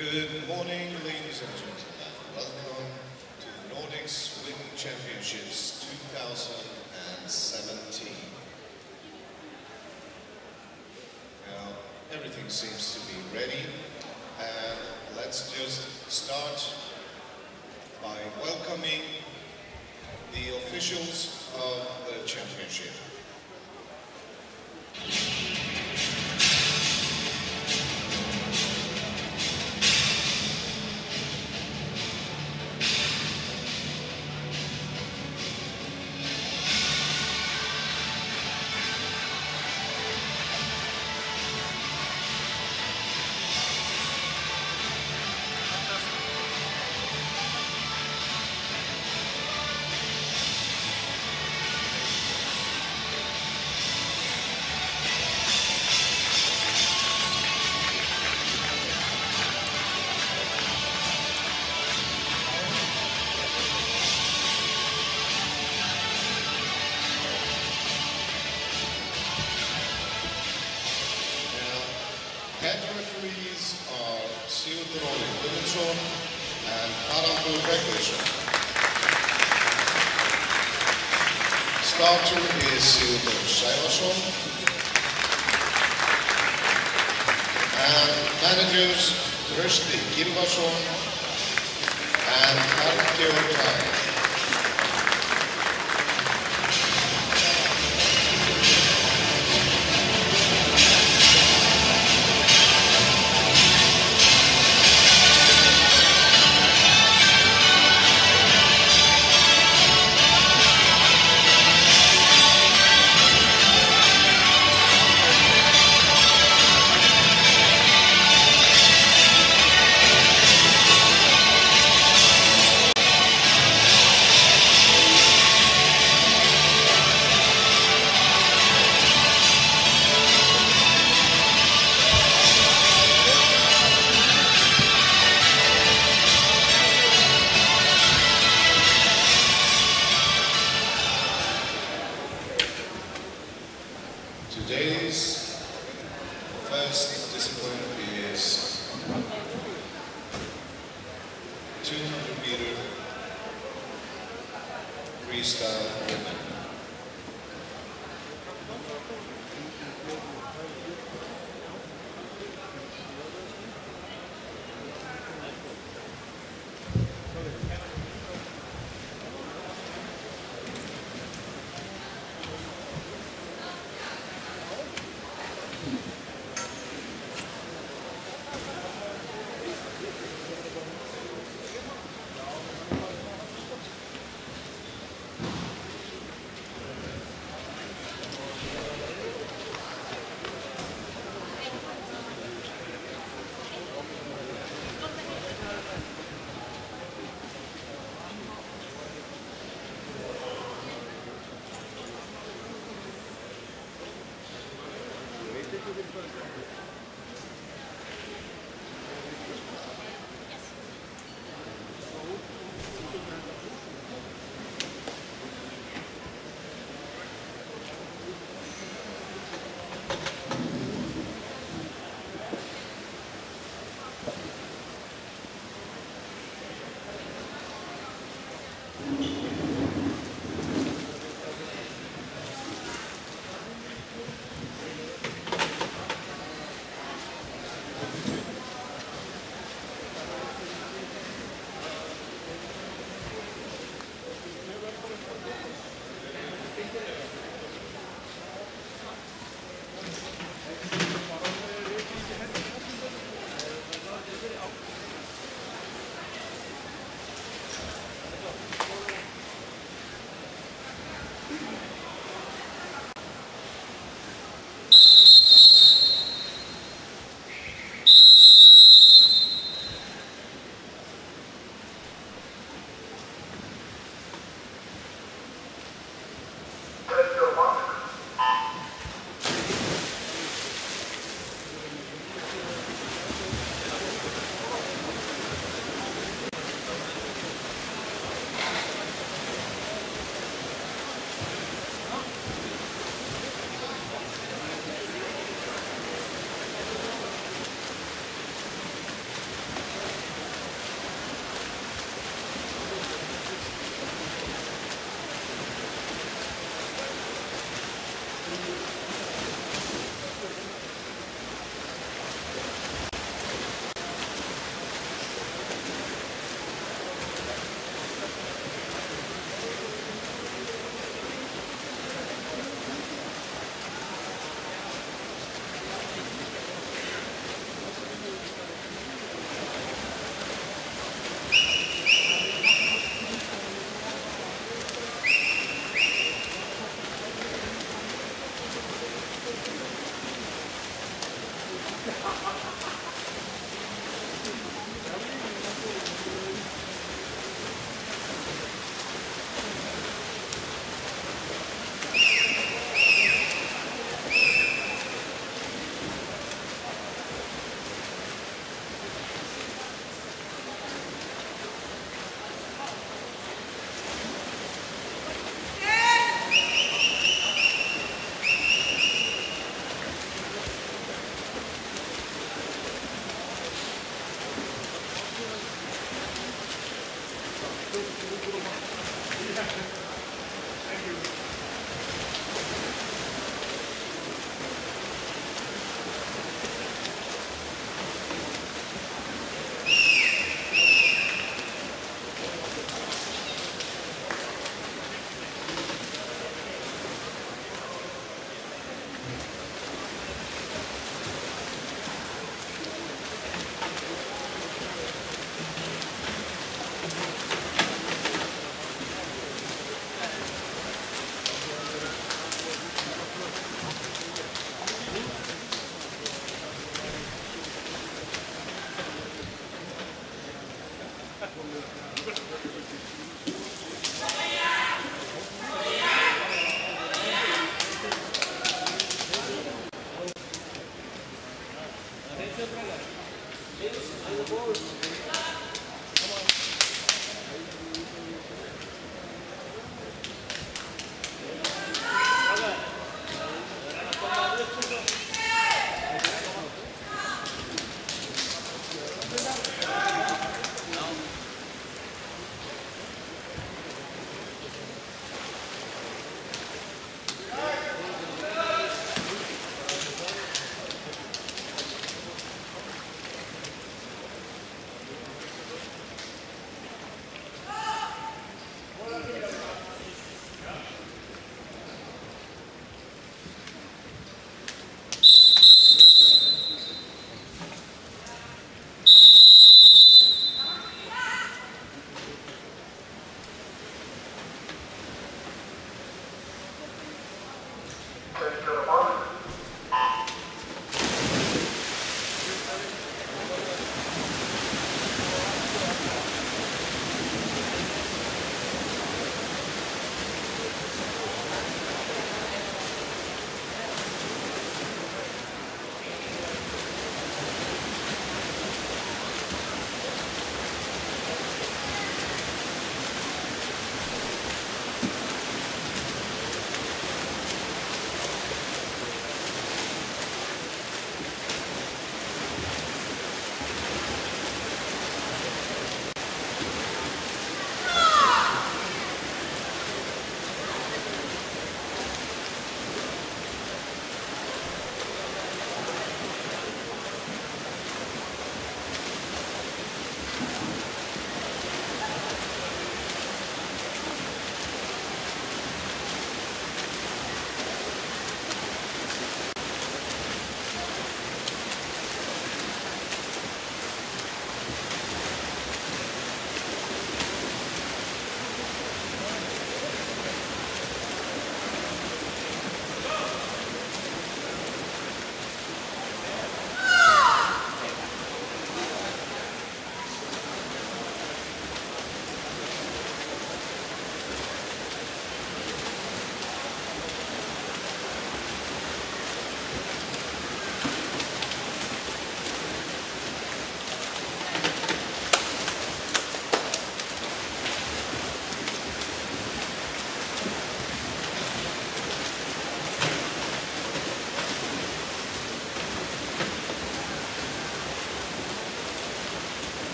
Good morning, ladies and gentlemen. Welcome to the Nordic Swim Championships 2017. Now, everything seems to be ready, and let's just start by welcoming the officials of the championship. Head referees are Sigurður Óli Guðmundsson and Haraldur Bergvinsson. Starter is Sigurður Sævarsson. And managers Trausti Gylfason and Hallgeir Kær. Today's first discipline is 200-meter freestyle women.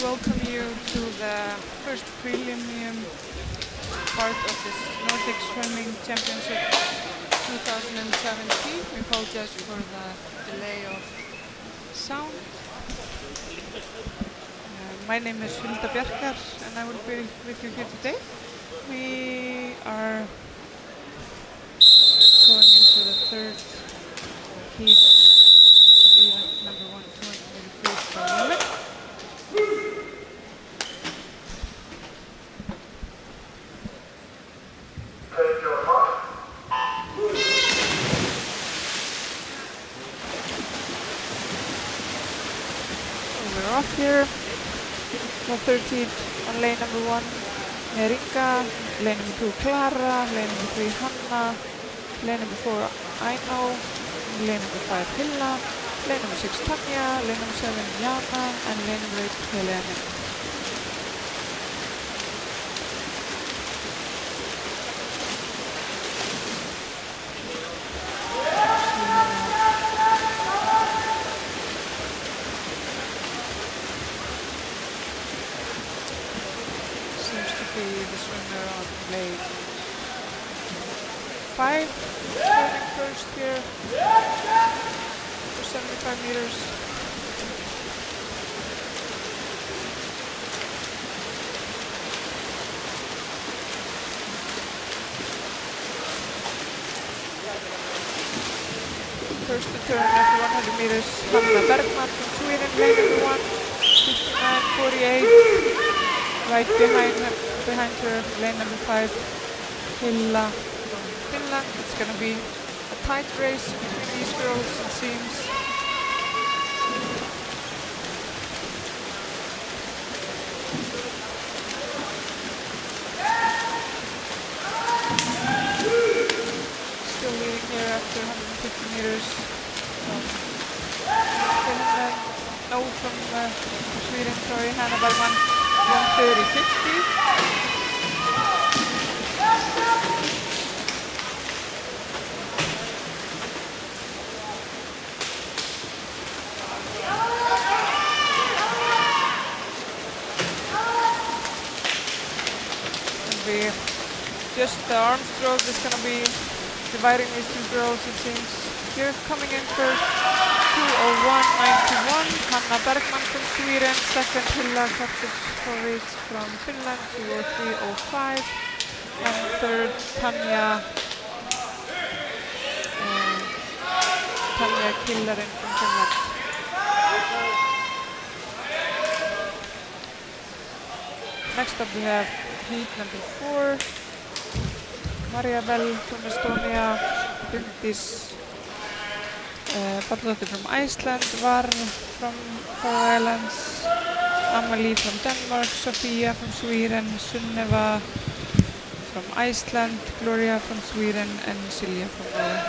welcome you to the first preliminary part of this Nordic Swimming Championship 2017. We apologize for the delay of sound. My name is Hulda Bjarkar and I will be with you here today. We are going into the third heat of event number 1, 200 meter freestyle limit. We're off here. The third heat on lane number 1, Neringa, lane number 2, Clara, lane number 3, Hanna, lane number 4, Aino, lane number 5, Hilla, lane number 6, Tanya, lane number 7, Jana, and lane number 8, Helene. The swimmer on lane 5, starting first here for 75 meters. First to turn after 100 meters, Hanna Bergman from Sweden, lane number 1, 59.48. Right behind her, lane number 5, Hilla from Finland. It's going to be a tight race between these girls, it seems. Still leading here after 150 meters from Finland. No, from Sweden, sorry, Hanna Bergman. 1:30.50. Just the arm stroke is going to be dividing these two girls, it seems. Here coming in first, 2:01.91, Hanna Bergman from Sweden. Second, Hilla Karpusovits from Finland, 2:03.05. And third, Tanya Killaren from Finland. Next up we have heat number 4. Marjabel from Estonia, Bryndís Balladóttir from Iceland, Var from Faroe Islands, Amalie from Denmark, Sofia from Sweden, Sunneva from Iceland, Gloria from Sweden, and Silja from Norway.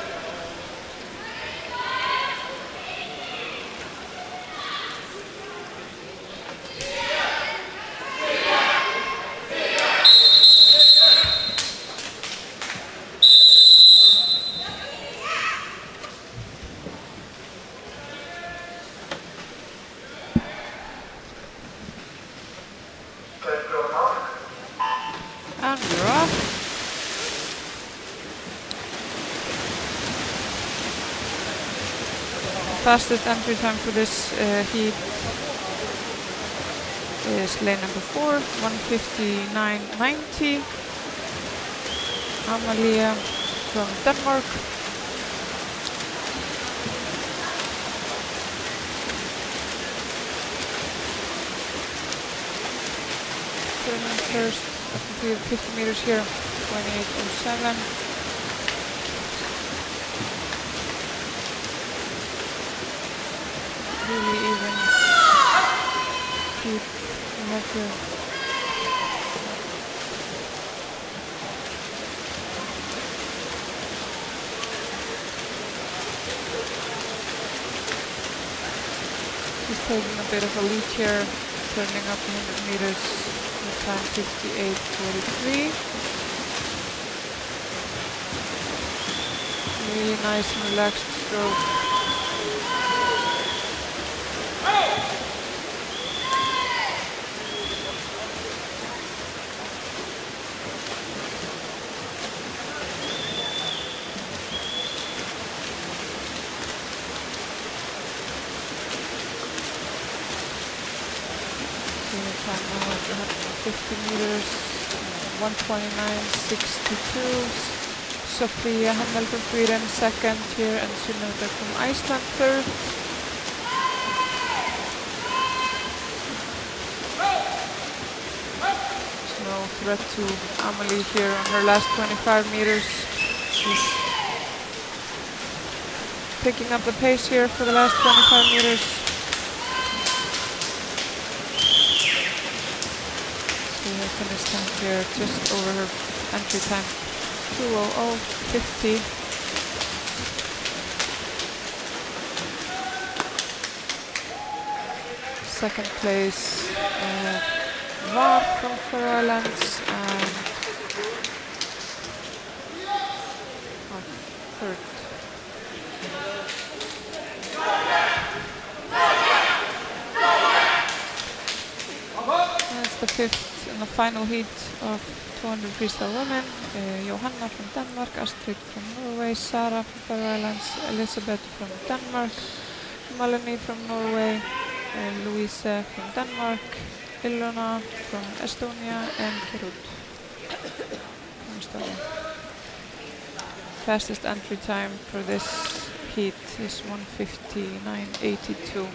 And we're off. Fastest entry time for this heat is lane number 4, 1:59.90. Amalie from Denmark. Turning first after 50 meters here, 28.07. Really even heat we have here. She's taking a bit of a lead here, turning up 100 meters. Time 58.43. Really nice and relaxed stroke. time now at 150 meters, 1:29.62. Sofia Hammel from Sweden second here, and Sunneva from Iceland third. No threat to Amelie here on her last 25 meters. She's picking up the pace here for the last 25 meters. She has finished time here just over her entry time, 2:00.50. Second place, Var from Faroe Islands, and third. That's the fifth and the final heat of 200 freestyle women. Johanna from Denmark, Astrid from Norway, Sara from Faroe Islands, Elisabeth from Denmark, Melanie from Norway, Louise from Denmark, Ilona from Estonia, and Kirut from Estonia. Fastest entry time for this heat is 1:59.82.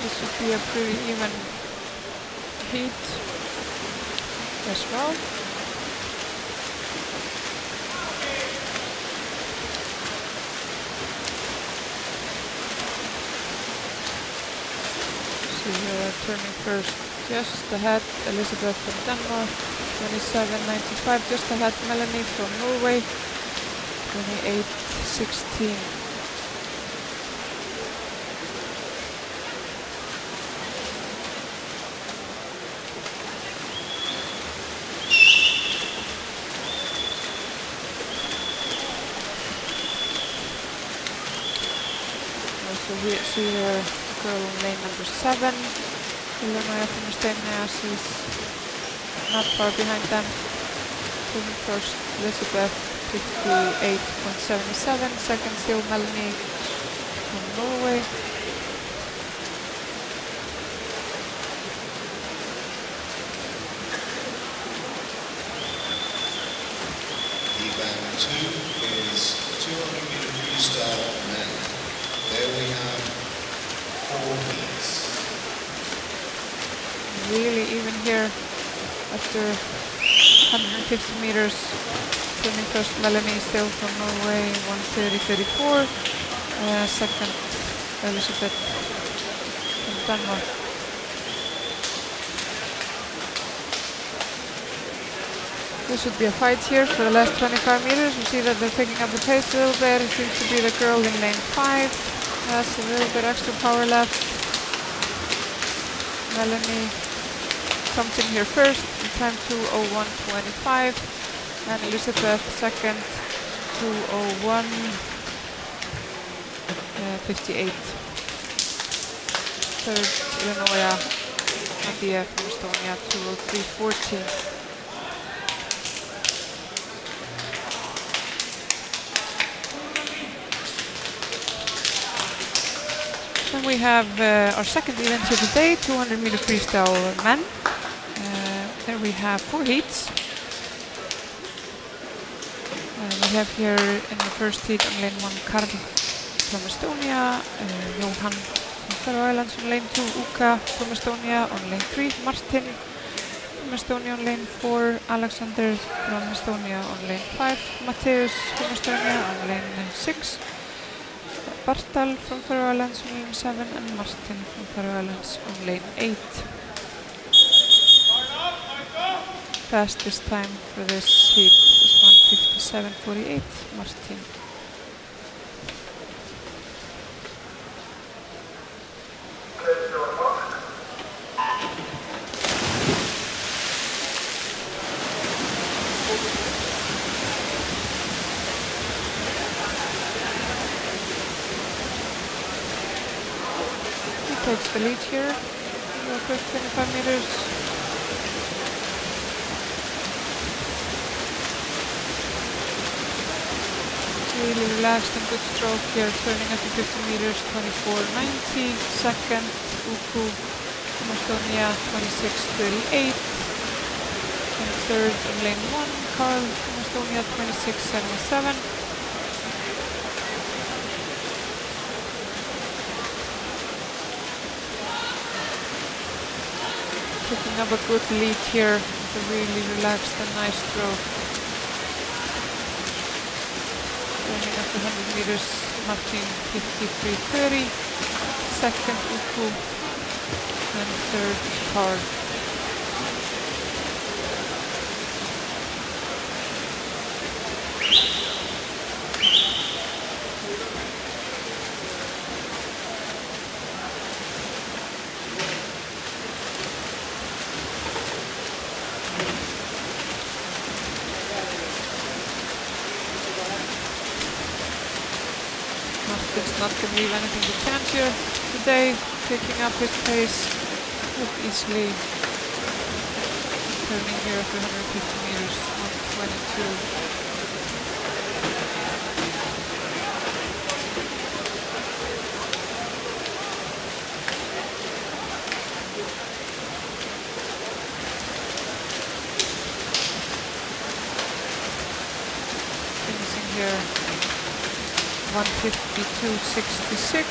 This should be a pretty even heat as well. So turning first, just ahead, Elisabeth from Denmark, 27.95, just ahead Melanie from Norway, 28.16. So we see the girl in lane number 7, Ilona from Estonia. She's not far behind them. First, Elisabeth, 58.77. Second, still Melanie from Norway. Event 2 is 200 meter freestyle men. There we have 4 heats. Really even here after 150 meters. Turning first, Melanie still from Norway, 1:30.34. Second, Elisabeth from Denmark. This should be a fight here for the last 25 meters. We see that they're picking up the pace a little bit. It seems to be the girl in lane 5. Has a little bit extra power left. Melanie comes in here first, time 2:01.25. And Elisabeth second, 2:01.58. Third, Illinois, Nadia from Estonia, 2:03.14. Then we have our second event here today, 200 meter freestyle men. There we have 4 heats. We have here in the first heat on lane 1, Karl from Estonia, Johan from Faroe Islands on lane 2, Uka from Estonia on lane 3, Martin from Estonia on lane 4, Alexander from Estonia on lane 5, Mateusz from Estonia on lane 6, Bartal from Faroe Islands on lane 7, and Martin from Faroe Islands on lane 8. Fastest time for this heat is 1:57.48, Martin. He takes the lead here in the first 25 meters. Really relaxed and good stroke here, turning after 50 meters, 24.90. Second, Uku from Estonia, 26.38. And third, in lane 1, Carl from Estonia, 26.77. Picking up a good lead here with a really relaxed and nice stroke. Turning after 100 meters, Martin 53.30. Second, Uku. And third, Carl. Martin's not going to leave anything to chance here today, picking up his pace easily. Turning here after 150 meters, 122. Finishing here 152.66.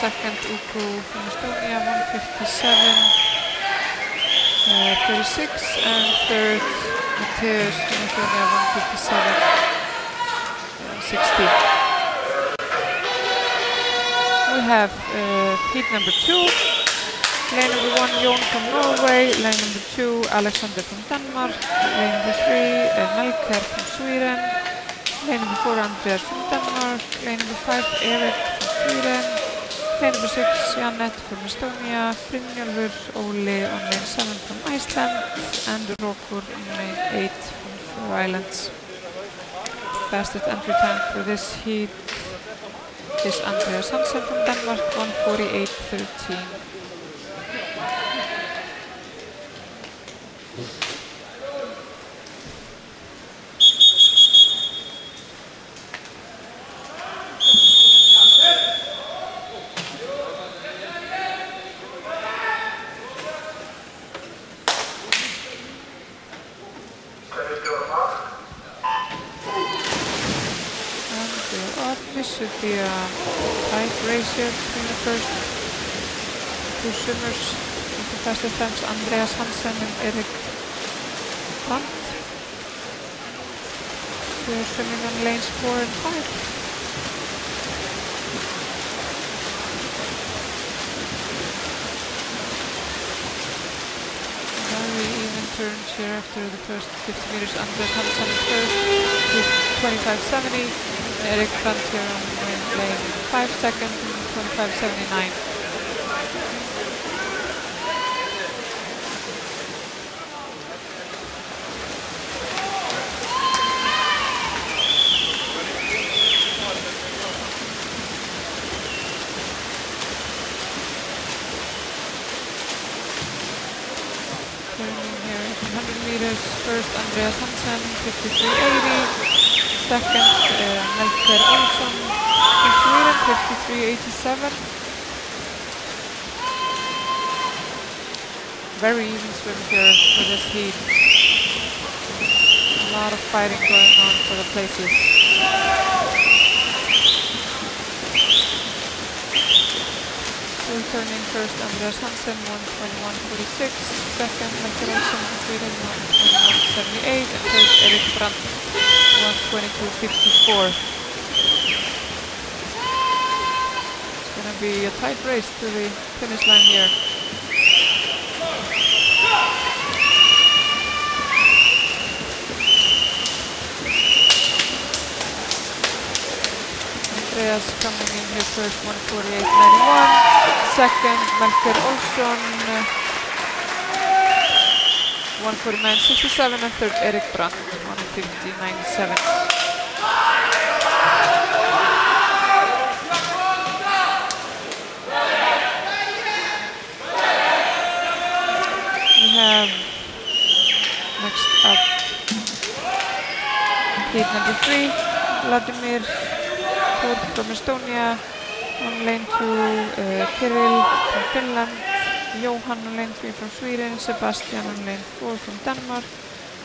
Second, Uku from Estonia, 157.36, and third, Mateusz from Estonia, 157.60. We have heat number 2. Lane number 1, Jon from Norway. Lane number 2, Alexander from Denmark. Lane number 3, Melker from Sweden. Lane number 4, Andreas from Denmark. Lane number 5, Erik from Sweden. Lane number 6, Janet from Estonia. Brynjólfur Óli on lane 7 from Iceland. And Rokur on lane 8 from Faroe Islands. Fastest entry time for this heat is Andreas Hansen from Denmark, 1:48.13. This should be a tight race here between the first two swimmers. The fastest times, Andreas Hansen and Erik Brandt. They are swimming on lanes 4 and 5. Very even turns here after the first 50 meters. Andreas Hansen first with 25.70. Erik Brandt here on lane 5 seconds, 25.79. Turning here 100 meters, first Andreas Hansen, 53.80. Second, Melker Olsson from Sweden, 53.87. Very even swim here for this heat. A lot of fighting going on for the places. Returning first, Andreas Hansen, 1:21.46. Second, Melker Olsson from Sweden, 1:21.78. And third, Erik Brandt, 1:22.54. It's going to be a tight race to the finish line here. Andreas coming in here first, 1:48.91. second Melker Olsson, 149.67, and third Erik Brandt, 150.97. We have next up heat number 3, Vladimir Thor from Estonia, on lane 2, Kirill from Finland, Johan on lane 3 from Sweden, Sebastian on lane 4 from Denmark,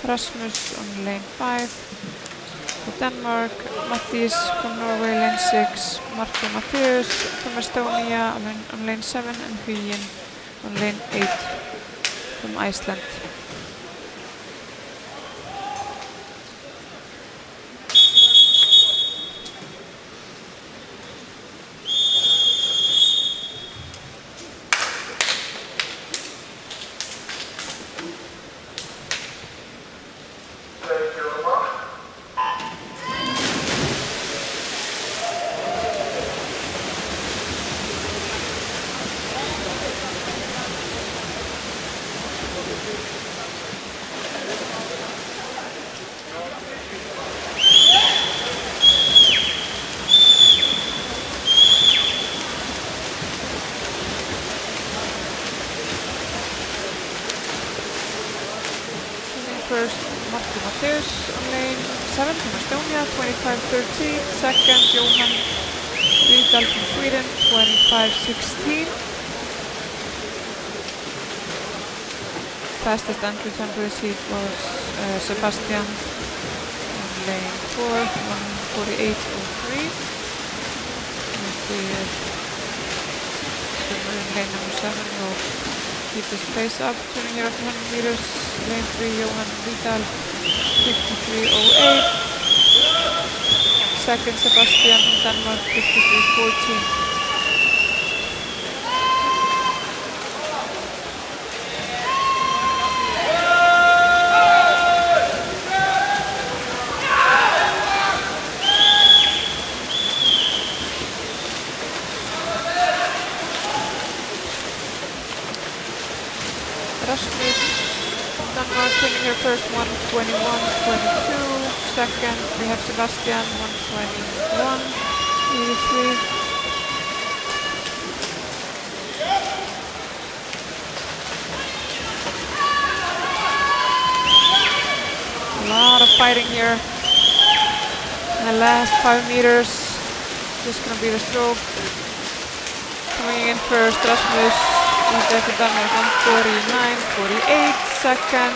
Rasmus on lane 5 for Denmark, Mattis from Norway lane 6, Marko Matteus from Estonia on lane 7, and Hyen on lane 8 from Iceland. First, Marko Matteus on lane 7 from Estonia, 25.13. Second, Johan Rydal from Sweden, 25.16. Fastest entry time for this heat was Sebastian on lane 4, 1:48.03. Let's see if in lane number 7 will keep this pace up, turning here after 100 meters. Lane 3, Johan Rydal, 53.08. Second, Sebastian from Denmark, 53.14. Rasmus from Denmark turning here first, 1:21.22. Second, we have Sebastian, 1:21.83. A lot of fighting here. In the last 5 meters, just gonna be the stroke. Coming in first, Rasmus. Denmark 1:49.48. Second,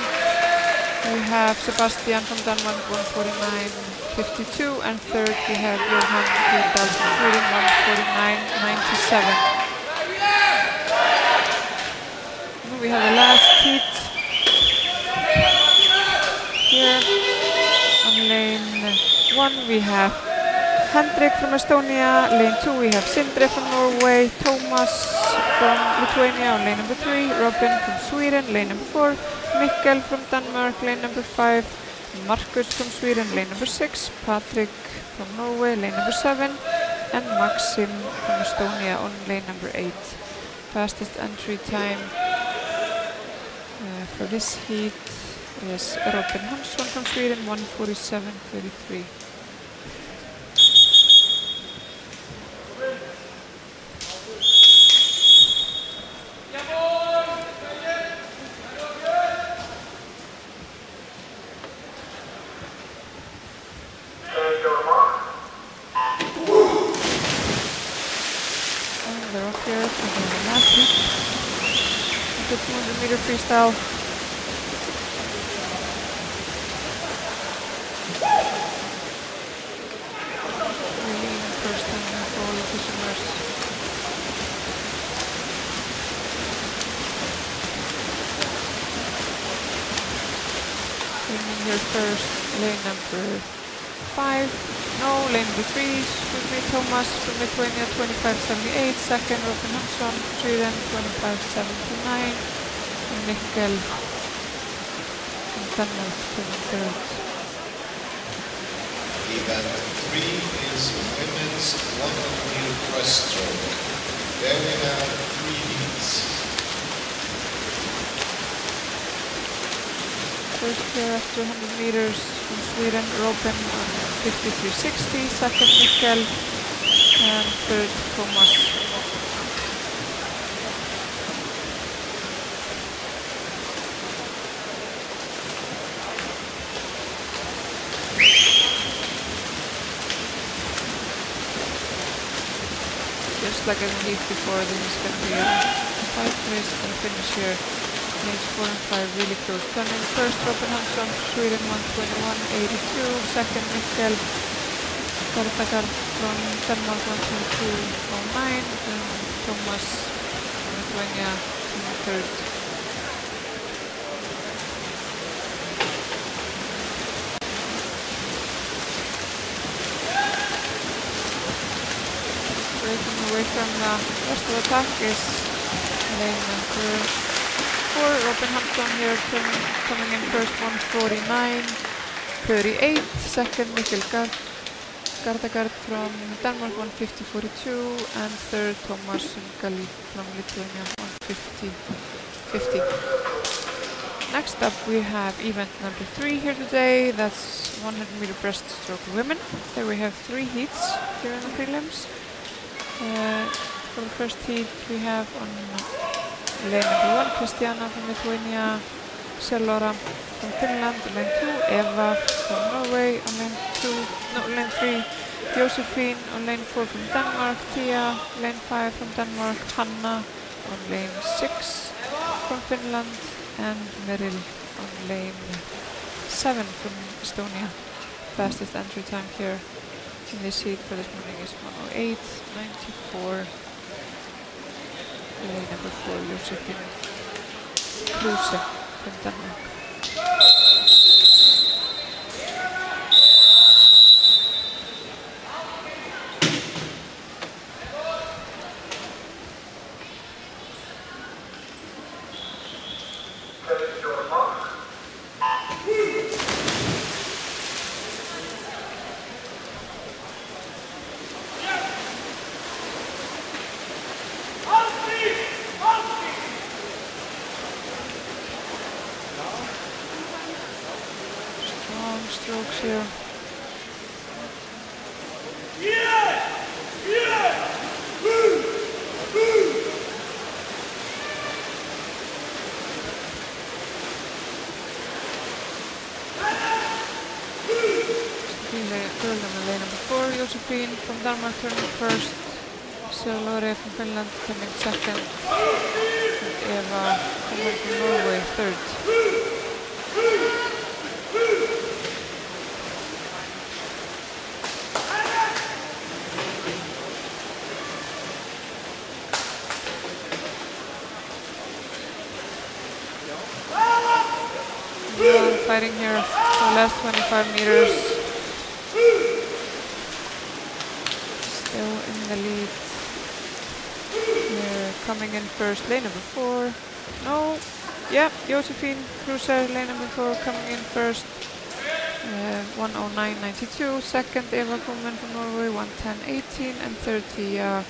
we have Sebastian from Denmark 1:49.52, and third we have Johan Rydal from Sweden 1:49.97. We have the last heat here. On lane 1 we have Hendrik from Estonia, lane 2 we have Sindre from Norway, Thomas from Lithuania on lane number 3, Robin from Sweden, lane number 4, Mikkel from Denmark, lane number 5, Markus from Sweden, lane number 6, Patrick from Norway, lane number 7, and Maxim from Estonia on lane number 8. Fastest entry time for this heat is Robin Hansson from Sweden, 1:47.33. They're off here for the last heat of the 200 meter freestyle. Really first time for all the prisoners. Coming here first, lane number 5. No, lane number 3, Thomas from Lithuania, 25.78. Second, Robin Hansson, Sweden, 25.79. And Mikkel from Denmark, 23rd. Event 3 is women's 100 meter breaststroke. Then we have 3 heats. First here after 100 meters from Sweden, Robin on 53.60, second Mikkel, and third Thomas. Just like in the heat before, this is going to be a tight race. Going to finish here. Lanes 4 and 5 really close. Coming first, Robin Hansson, Sweden 1:21.82. Second, Mikkel Gartagard from Denmark 1:22.09. And Thomas from Lithuania in third. Breaking away from the rest of the pack is lane number 4, Robin Hansson here coming in first 1:49.38. Second, Mikkel Gartagard from Denmark 1:50.42, and third, Thomas Sungali from Lithuania 1:50.50. Next up we have event number 3 here today. That's 100 meter breaststroke women. There we have 3 heats here in the prelims. For the first heat we have on lane number 1, Christiana from Lithuania, Selora from Finland, lane 2, Eva from Norway, on lane 3, Josephine, on lane 4 from Denmark, Tia, lane 5 from Denmark, Hanna on lane 6 from Finland, and Meryl on lane 7 from Estonia. Fastest entry time here in this heat for this morning is 1:08.94. Lane number 4, Josephine Kruse from Denmark. Strokes here. Girl number lane number 4, Josephine from Denmark turning first, Selore from Finland coming second, and Eva coming from Norway third. Fighting here for the last 25 meters. Still in the lead. Here coming in first, lane number 4. No, yeah, Josephine Kruse, lane number 4 coming in first. 1:09.92. Second, Eva Kuhlmann from Norway 1:10.18, and third, Tia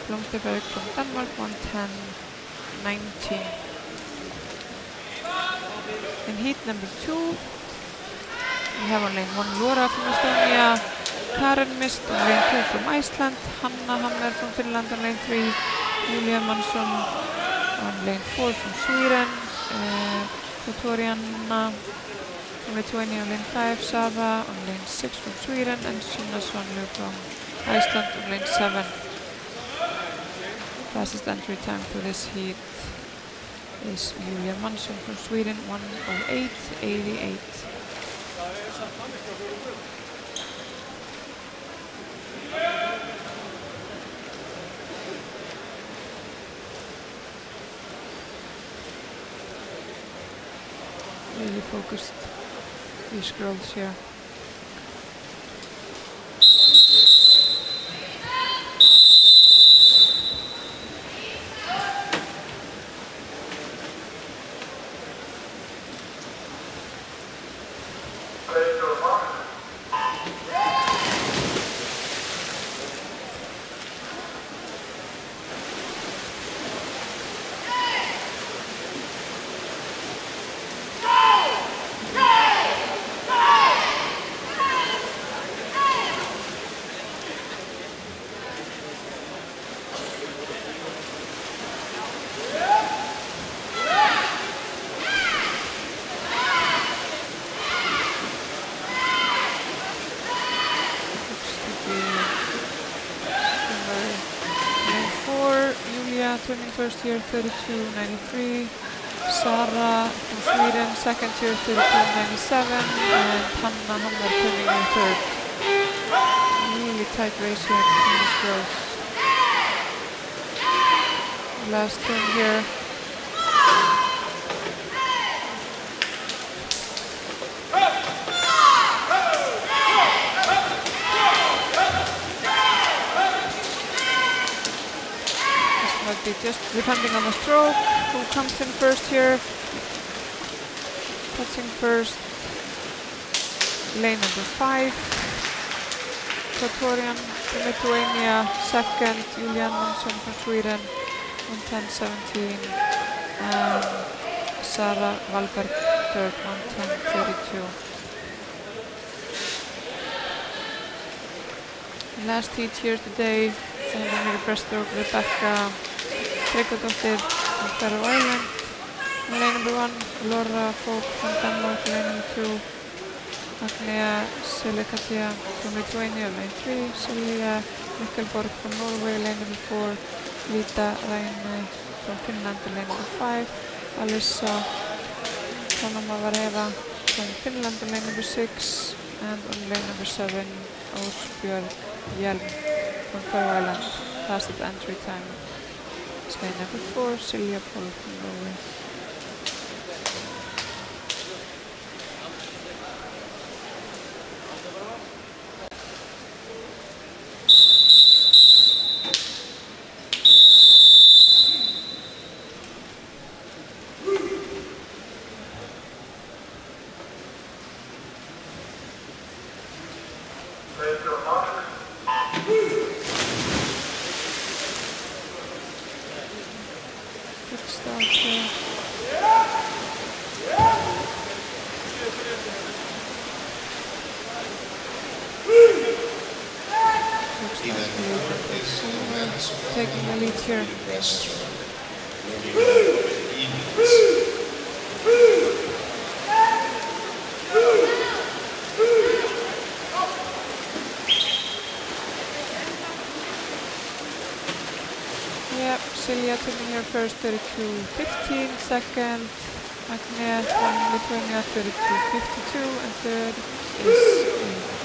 Blomsterberg from Denmark 1:10.19. In heat number 2, we have on lane 1 Laura from Estonia, Karen Mist on lane 2 from Iceland, Hanna Hammer from Finland on lane 3, Julia Mansson on lane 4 from Sweden, Kotoriana from Lithuania on lane 5, Sava on lane 6 from Sweden, and Sunna Svanlu from Iceland on lane 7. Fastest entry time for this heat is Julia Mansson from Sweden, 1:08.88. Really focused, these girls here. first year 32.93. Sara from Sweden, second year 32.97, and Hanna Hammar coming in third. Really tight race here between these girls. Last turn here. This might be just depending on the stroke, who comes in first here. Touching first, lane number 5. Praetorian from Lithuania, second, Julian Monson from Sweden, 110.17, and Sara Valberg third, 110.32. Last heat here today, 100 meter breaststroke, Rebecca Tryggvadóttir from Faroe Island. On lane number 1, Laura Fogh from Denmark, lane number 2. Agnea Selikatia from Lithuania, lane 3, Silja Mikkelborg from Norway, lane number 4, Lita Raine from Finland, lane number 5, Alissa Kanamareva from Finland, lane number 6, and on lane number 7, Åsbjörg Hjelm from Faroe Island. Fastest entry time is lane number 4, Silja Pol from Norway. Good start here. Taking the lead here. Yep, Silja taking here first, 32.15, second, Agnea from Lithuania, 32.52, and third is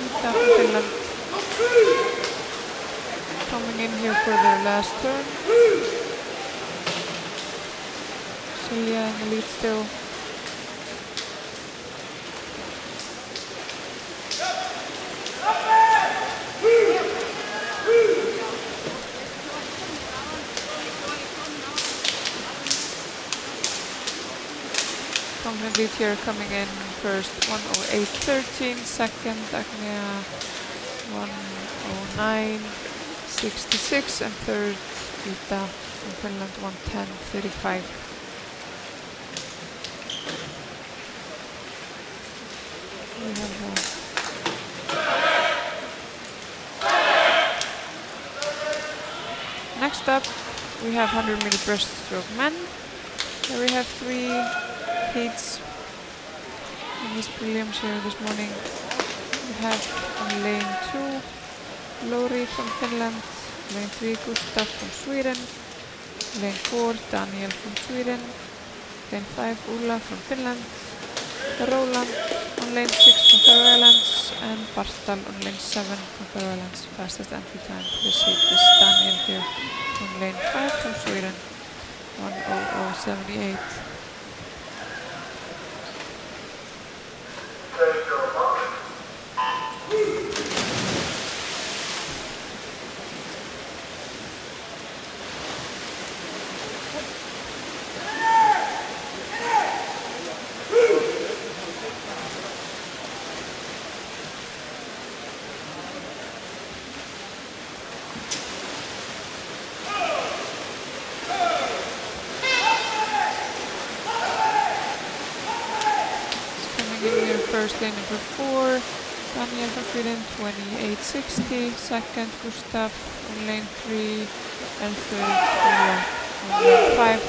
Ida from Finland. Coming in here for their last turn. Silja in the lead still. Lead here coming in first, 1:08.13, second, Agnea 1:09.66, and third, Ida from Finland, 1:10.35. We have next up, we have 100 meter breaststroke men. Here we have 3 heats in this prelims here this morning. We have on lane 2 Lori from Finland, lane 3 Gustav from Sweden, lane 4 Daniel from Sweden, lane 5 Ulla from Finland, Roland on lane 6 from Faroe Islands, and Bartal on lane 7 from Faroe Islands. Fastest entry time for this heat is Daniel here on lane 5 from Sweden, 1:00.78. First lane number 4, Daniel from Sweden, 28.60, second Gustav on lane 3, and third Ulla on lane 5.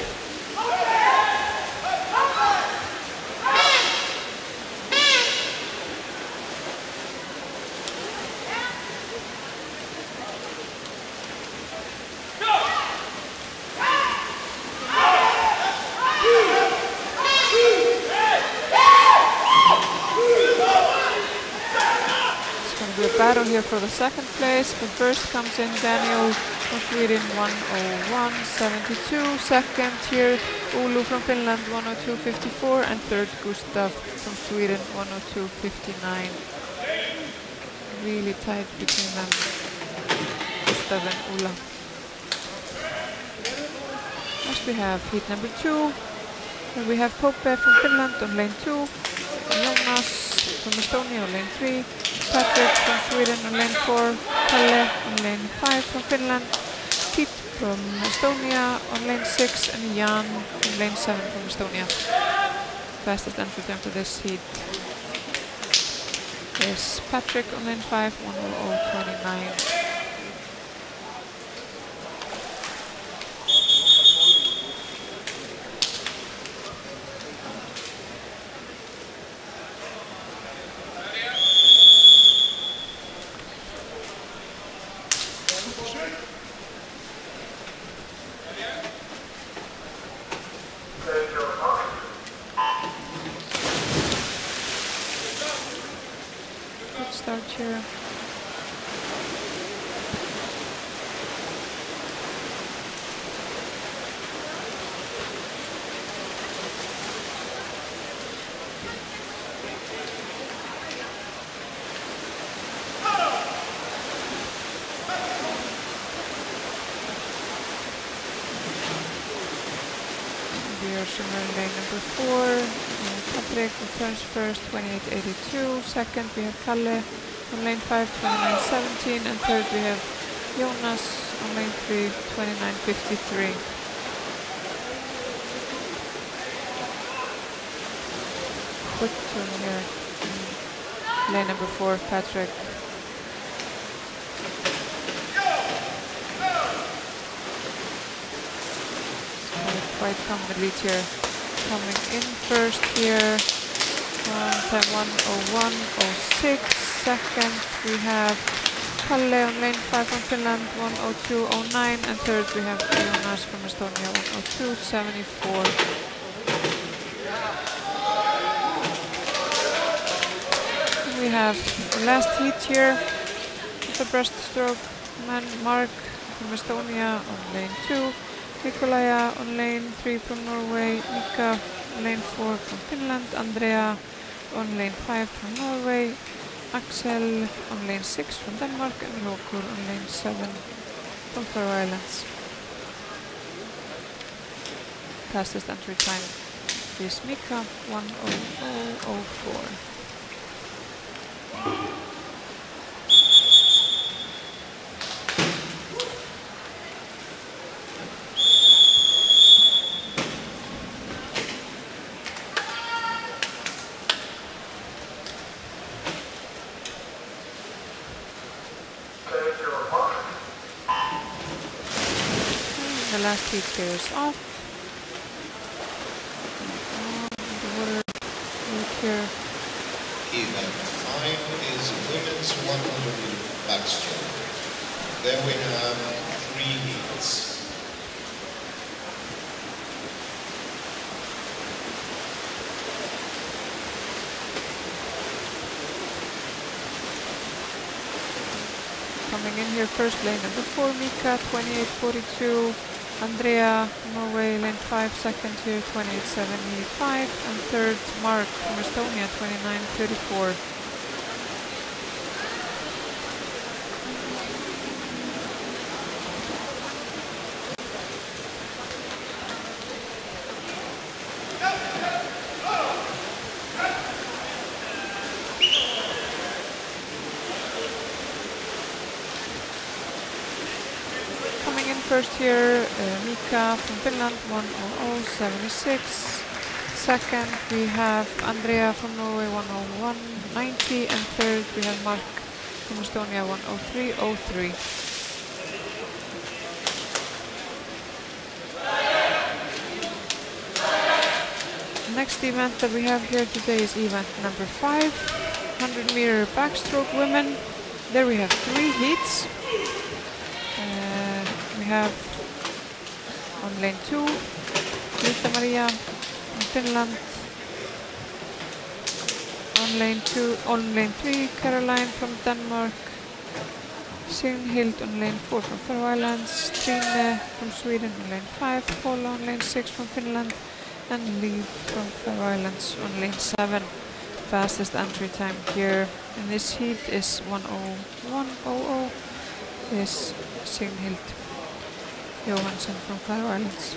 battle here for the second place, but first comes in Daniel from Sweden, 101.72. Second here, Ulu from Finland, 102.54. And third, Gustav from Sweden, 102.59. Really tight between them, Gustav and Ulla. Next we have heat number 2. Here we have Pope from Finland on lane 2. Jonas from Estonia on lane 3. Patrick from Sweden on lane 4. Kalle on lane 5 from Finland. Pete from Estonia on lane 6. And Jan on lane 7 from Estonia. Fastest entry time to this heat is Patrick on lane 5, 1:00.29. Start here. Shimmer lane number 4. Patrick returns first, 28.82. Second we have Kalle on lane 5, 29.17. And third we have Jonas on lane 3, 29.53. Quick turn here. Lane number 4, Patrick. Quite common lead here. Coming in first here, 1:01.06. Second we have Kalle on lane 5 from Finland, 1:02.09. And third we have Jonas from Estonia, 1:02.74. We have the last heat here, the breaststroke man Mark from Estonia on lane 2. Nikolaja on lane 3 from Norway, Mika on lane 4 from Finland, Andrea on lane 5 from Norway, Axel on lane 6 from Denmark, and Lokur on lane 7 from Faroe Islands. Fastest entry time is Mika, 1:00.04. The last heat goes off. The water here. Event 5 is women's 100 backstroke. There we have 3 heats. Coming in here first, lane number 4, Mika, 28.42. Andrea, Norway, lane 5, second here, 28.75. And third, Mark from Estonia, 29.34. First here, Mika from Finland, 1:00.76. Second, we have Andrea from Norway, 1:01.90. And third, we have Mark from Estonia, 1:03.03. Next event that we have here today is event number 5, 100-meter backstroke women. There we have 3 heats. We have on lane 2, Rita Maria from Finland. On lane 3, Caroline from Denmark. Signhild on lane 4 from Faroe Islands, Trine from Sweden on lane 5, Paula on lane 6 from Finland, and Liv from Faroe Islands on lane 7. Fastest entry time here in this heat is 1:01:00. Is Signhild Johansson from Faroe Islands.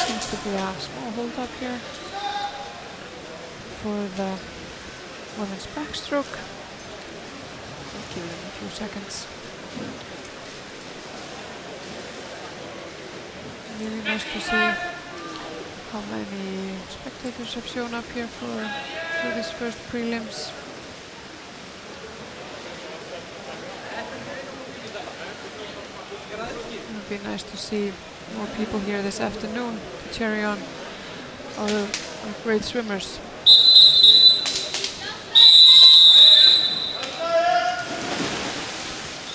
Seems to be a small hold up here for the women's backstroke. I'll give them a few seconds. Really nice to see how many spectators have shown up here for this first prelims. It would be nice to see more people here this afternoon to cheer on our great swimmers.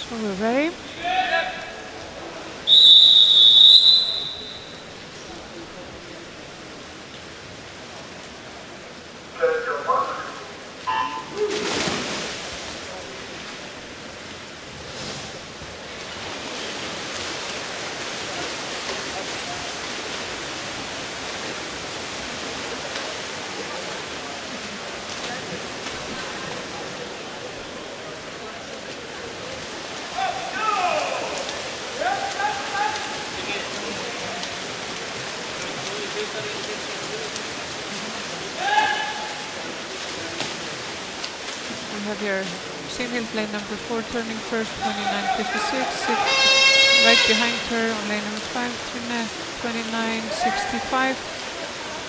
So we're ready. We have your Signhild lane number 4 turning first, 29.56. Right behind her on lane number 5, Trine, 29.65.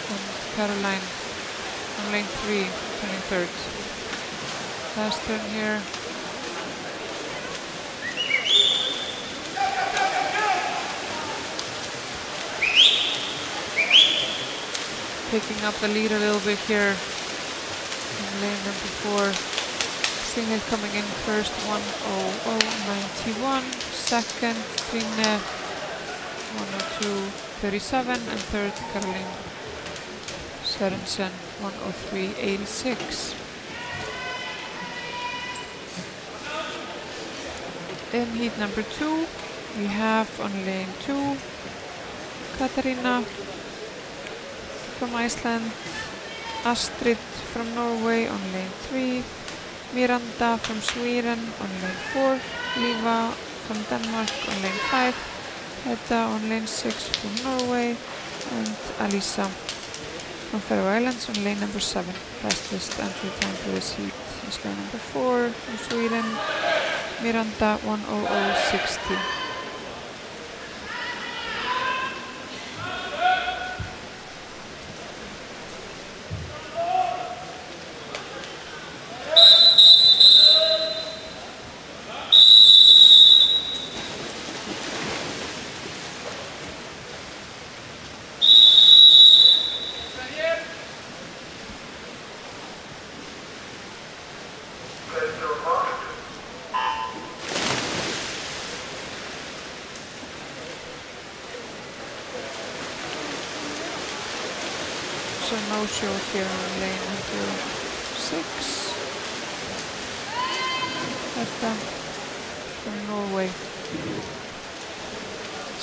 And Caroline on lane 3, turning third. Last turn here. Picking up the lead a little bit here in lane number 4. Signhild coming in first, 1:00:91. Second, Trine, 1:02:37. And third, Caroline Sørensen, 1:03:86. In heat number 2, we have on lane 2, Katarina from Iceland, Astrid from Norway on lane 3, Miranda from Sweden on lane 4, Liva from Denmark on lane 5, Hedda on lane 6 from Norway, and Alisa from Faroe Islands on lane number 7. Fastest entry time for this heat is lane number 4 from Sweden, Miranda, 1:00:60. So no show here on lane number 6. Hedda from Norway.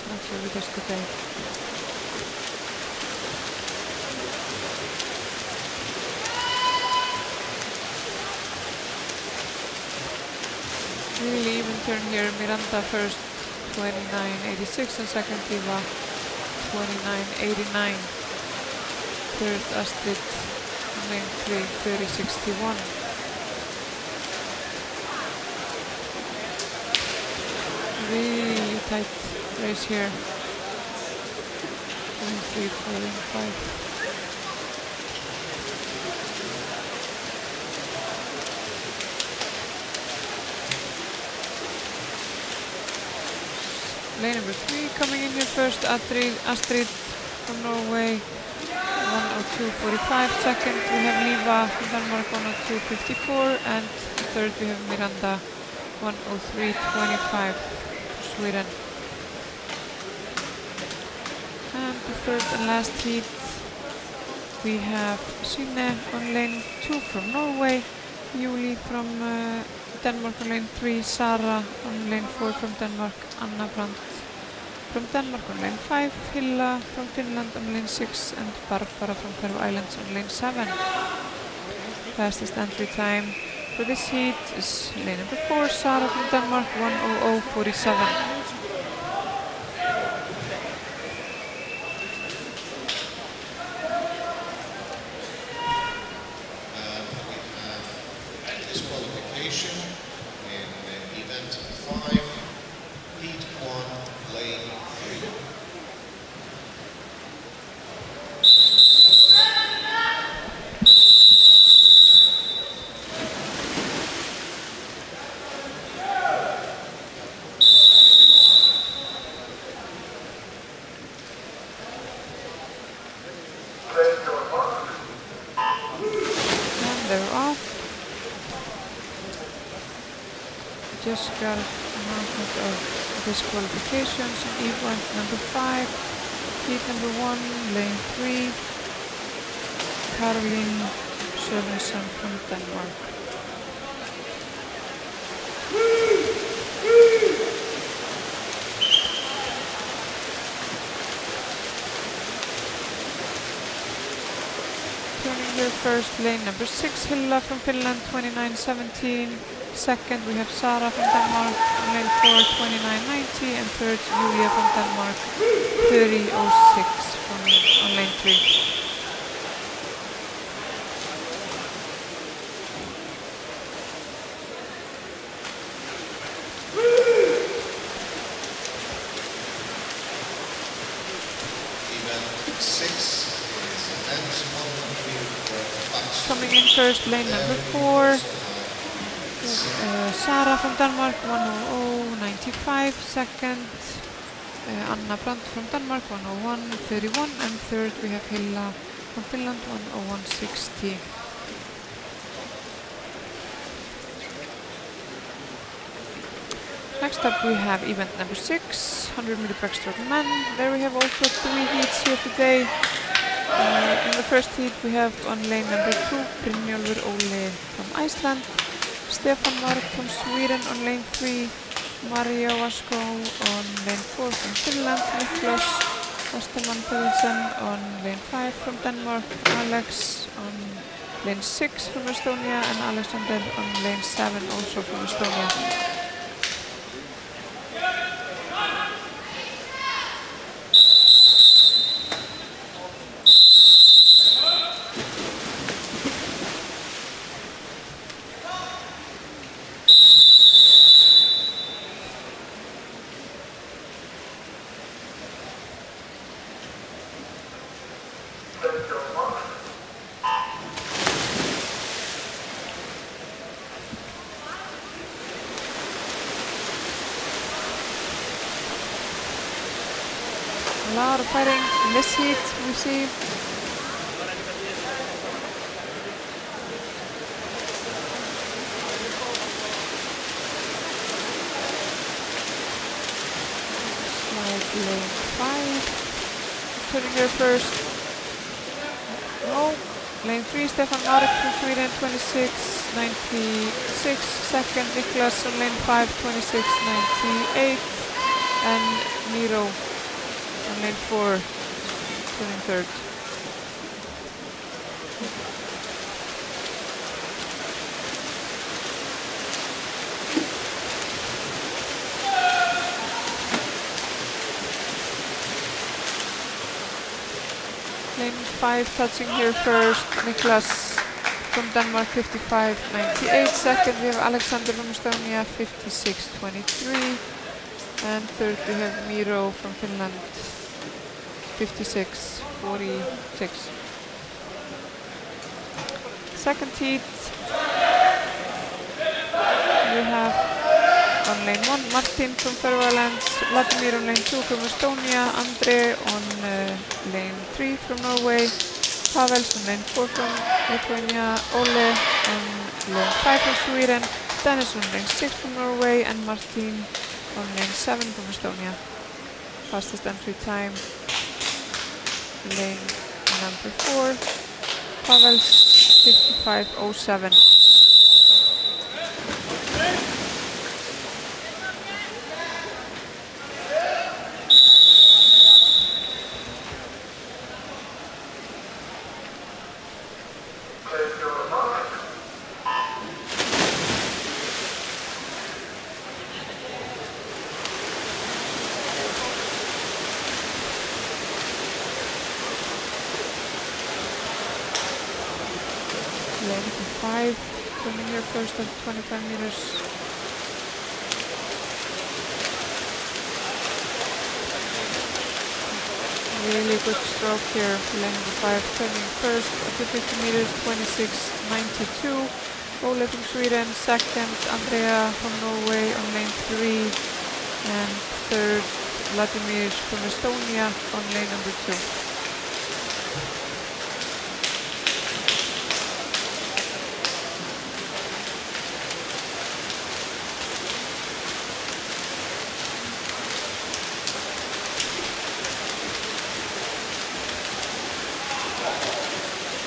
not here with us today. Really even turn here. Miranda first 29.86 and second Diva 29.89. Third Astrid lane 3 30.61. Really tight race here. Lane 3 for lane 5. Lane number 3 coming in here first, Astrid from Norway, 1:02.45. Second we have Liva from Denmark, 1:02.54. And third we have Miranda, 1:03.25 for Sweden. And the third and last heat we have Synne on lane 2 from Norway, Julie from Denmark on lane 3, Sara on lane 4 from Denmark, Anna Brandt from Denmark on lane 5, Hilla from Finland on lane 6 and Barbara from Faroe Islands on lane 7. Fastest entry time for this heat is lane number 4, Sara from Denmark, 1:00.47. Disqualification in event 5, heat 1, lane 3. And they're off. Just got announcement of disqualifications in event number 5, heat number 1, lane 3, Caroline Sørensen from Denmark. Turning here first, lane number 6, Hilla from Finland, 29.17. Second we have Sara from Denmark on lane 4, 29.90. And third Julia from Denmark, 30.06 on lane 3. Event 6 is men's 100 Coming in first, lane number 4, Sara from Denmark, 1:00.95. Second, Anna Brandt from Denmark, 1:01.31. And third we have Hilla from Finland, 1:01.60. Next up we have event number 6, 100 meter backstroke men. There we have also 3 heats here today. In the first heat we have on lane number 2, Brynjolfur Ole from Iceland, Stefan Mark from Sweden on lane 3, Mario Vasco on lane 4 from Finland, Niklas Westermann Pedersen on lane 5 from Denmark, Alex on lane 6 from Estonia, and Alexander on lane 7 also from Estonia. A lot of fighting in this heat we see. Slide lane 5. Turning here first. No. Lane 3, Stefan Marek from Sweden, 26.96. Second, Niklas on lane 5, 26.98. And Miro on lane 4, turning third. Lane 5 touching here first, Niklas from Denmark 55.98. Second we have Alexander from Estonia 56.23. And third we have Miro from Finland 56.46. Second heat we have on lane 1 Martin from Faroe Islands, Vladimir on lane 2 from Estonia, Andre on lane 3 from Norway, Pavels on lane 4 from Lithuania, Ole on lane 5 from Sweden, Dennis on lane 6 from Norway, and Martin on lane 7 from Estonia. Fastest entry time, lane number 4, Pavels 55.07. Lane 5, coming here first at 25 meters. Really good stroke here, lane 5 turning first at the 50 meters, 26.92. Ole from Sweden, second Andrea from Norway on lane 3, and third Vladimir from Estonia on lane number 2.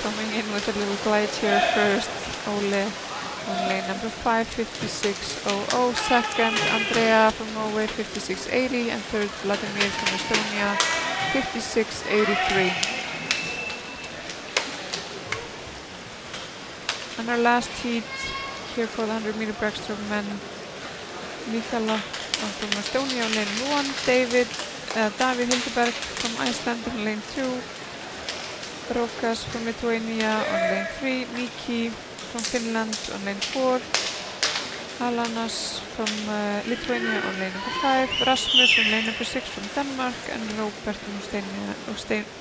Coming in with a little glide here first, Ole on lane number 5, 56.00. Second, Andrea from Norway, 56.80. And third, Vladimir from Estonia, 56.83. And our last heat here for the 100-meter breaststroke men, Mikala from Estonia on lane 1, David Hildeberg from Iceland on lane 2, Rokas from Lithuania on lane 3, Miki from Finland on lane 4, Alanas from Lithuania on lane number 5, Rasmus on lane number 6 from Denmark, and Robert from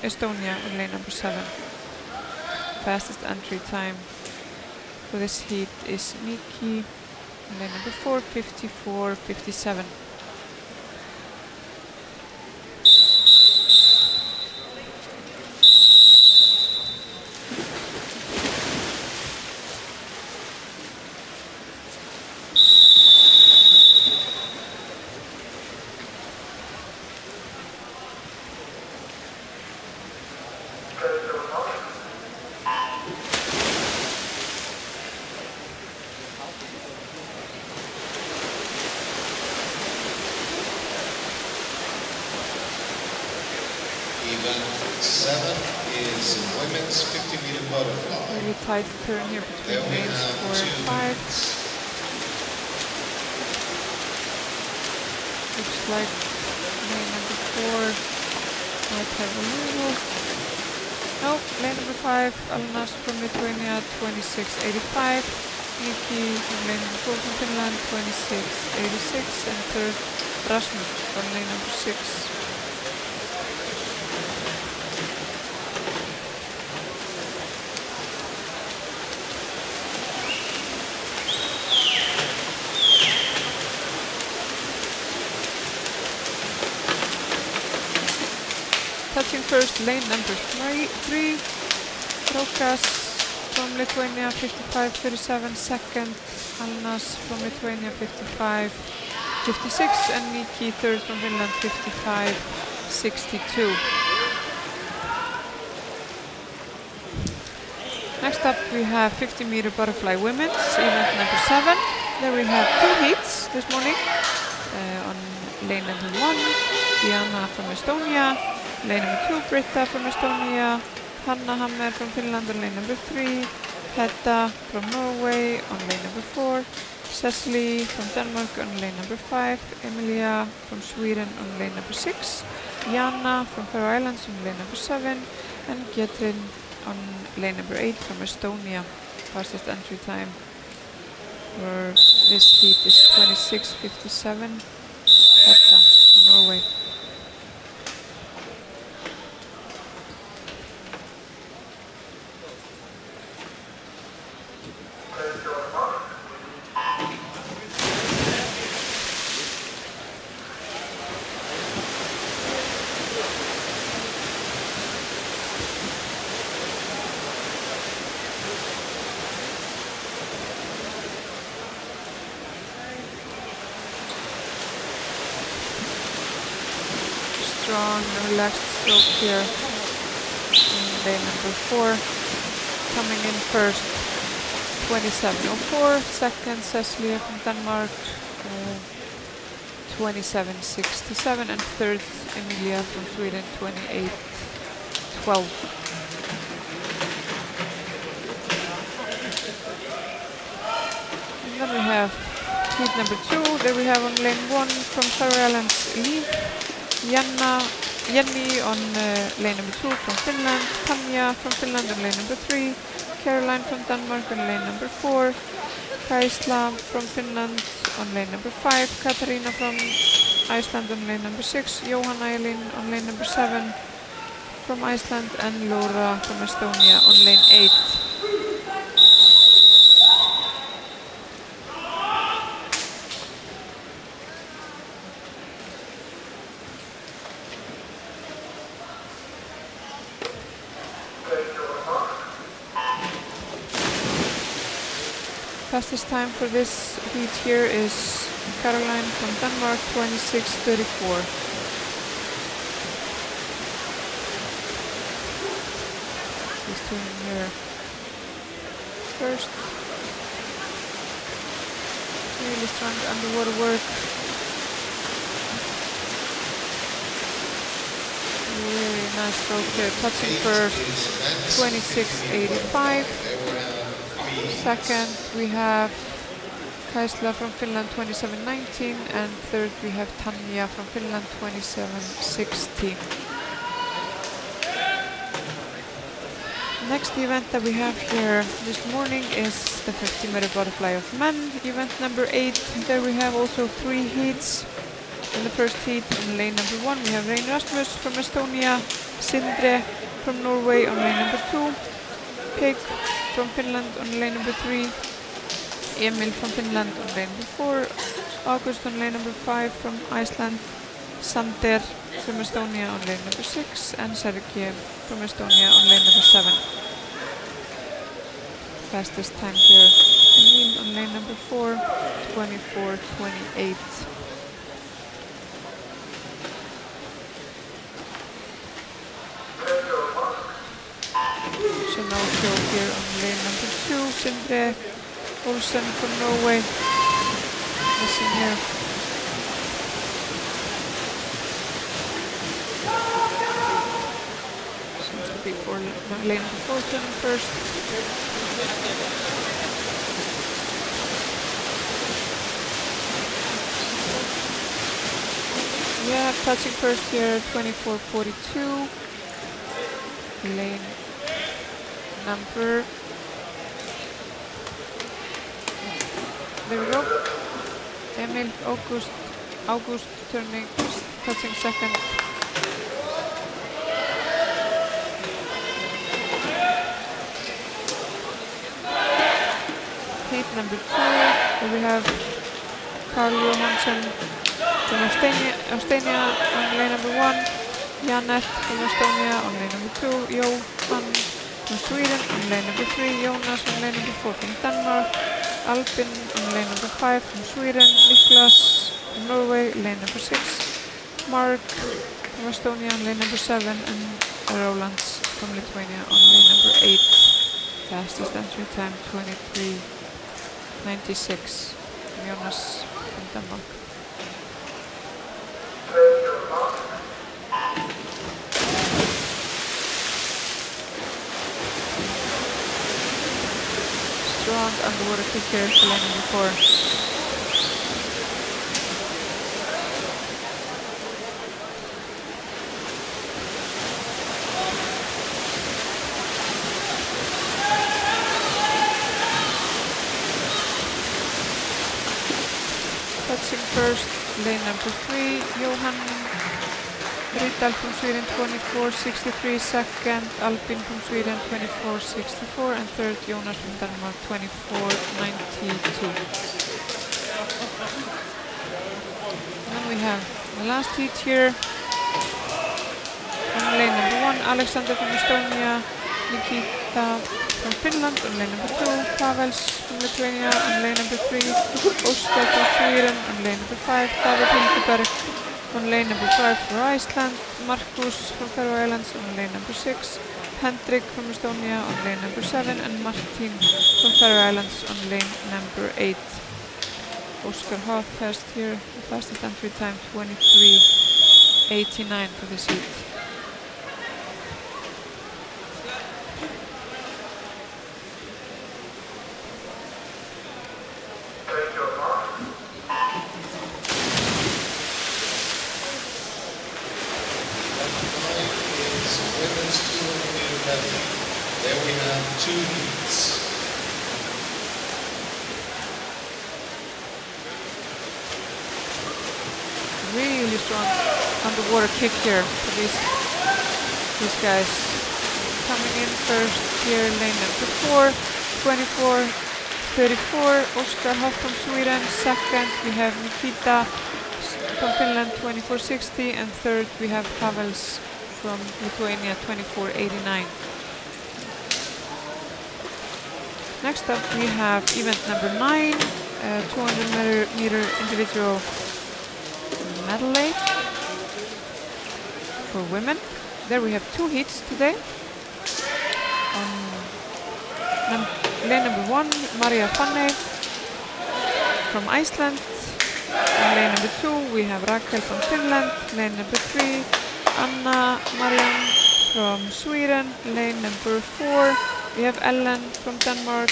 Estonia on lane number 7. Fastest entry time for this heat is Miki on lane number 4, 54.57. Event 7 is women's 50-meter butterfly. Really tight turn here between lanes 4 and 5. Looks like lane number 4 might have a little. Nope, lane number 5, Alanas from Lithuania, 26.85. Miki from lane number 4 from Finland, 26.86. And third, Rasmus from lane number 6. Touching first, lane number 3, Rokas from Lithuania, 55.37. Second, Alanas from Lithuania, 55.56. And Miki, third from Finland, 55.62. Next up we have 50-meter butterfly women's, event number 7. There we have 2 heats this morning. On lane number 1, Diana from Estonia. Lane number 2, Britta from Estonia. Hanna Hammer from Finland on lane number 3. Hedda from Norway on lane number 4. Cecily from Denmark on lane number 5. Emilia from Sweden on lane number 6. Jana from Faroe Islands on lane number 7. And Getrin on lane number 8 from Estonia. Fastest entry time for this heat is 26:57. Hedda from Norway. Strong, relaxed stroke here in lane number 4. Coming in first, 27:04. Second, Cecilia from Denmark, 27:67. And third, Emilia from Sweden, 28:12. And then we have heat number 2. There we have on lane 1 from Faroe Islands, Liv. Jenny on lane number 2 from Finland, Tanja from Finland on lane number 3, Caroline from Denmark on lane number 4, Kaisla from Finland on lane number 5, Katarina from Iceland on lane number 6, Johanna Elin on lane number 7 from Iceland, and Laura from Estonia on lane 8. Fastest time for this heat here is Caroline from Denmark, 26:34. She's doing her first really strong underwater work. Really nice stroke here, touching first, 26:85. Second, we have Kaisla from Finland, 27:19, and third we have Tanja from Finland, 27:16. Next event that we have here this morning is the 50-meter butterfly of men, event number 8. There we have also 3 heats. In the first heat, in lane number 1, we have Rein Rasmus from Estonia, Sindre from Norway on lane number 2, Pig from Finland on lane number 3, Emil from Finland on lane number 4, August on lane number 5 from Iceland, Sander from Estonia on lane number 6, and Sergei from Estonia on lane number 7. Fastest time here, Emil on lane number 4, 24:28. So no show here on lane number 2, Sindre Olsen from Norway, missing here. Seems to be for lane number 4 turning first. Yeah, touching first here, 24:42. Lane number, there we go, Emil August turning, touching second. Heat number 2, where we have Karl Johansson from Estonia on lane number 1, Janet from Estonia on lane number 2, Johan from Sweden on lane number 3, Jonas on lane number 4 from Denmark, Albin on lane number 5 from Sweden, Niklas from Norway, lane number 6, Mark from Estonia on lane number 7, and Rolands from Lithuania on lane number 8. Fastest entry time 23:96. Jonas from Denmark. strong underwater kick here for lane number 4. Touching first, lane number 3, Johan Rydahl from Sweden, 24.63, second, Albin from Sweden, 24.64, and third, Jonas from Denmark, 24.92. And then we have the last heat here. On lane number 1, Alexander from Estonia, Nikita from Finland. On lane number 2, Pavels from Lithuania. On lane number 3, Oskar from Sweden. On lane number 5, David Hildeberg. On lane number 5 for Iceland, Markus from Faroe Islands. On lane number 6, Hendrik from Estonia. On lane number 7, and Martin from Faroe Islands on lane number 8. Oskar Hafest here, the fastest entry time, 23.89 for this heat. There we have 2 heats. Really strong underwater kick here for these guys. Coming in first here, lane number 4, 24.34, Oskar Hoff from Sweden. Second, we have Nikita from Finland, 24.60, and third, we have Pavels from Lithuania, 24.89. Next up, we have event number 9, 200 meter individual medley for women. There we have 2 heats today. On lane number 1, Maria Fanny from Iceland. On lane number 2, we have Rakel from Finland. Lane number 3, Anna Mariam from Sweden. Lane number 4, we have Ellen from Denmark.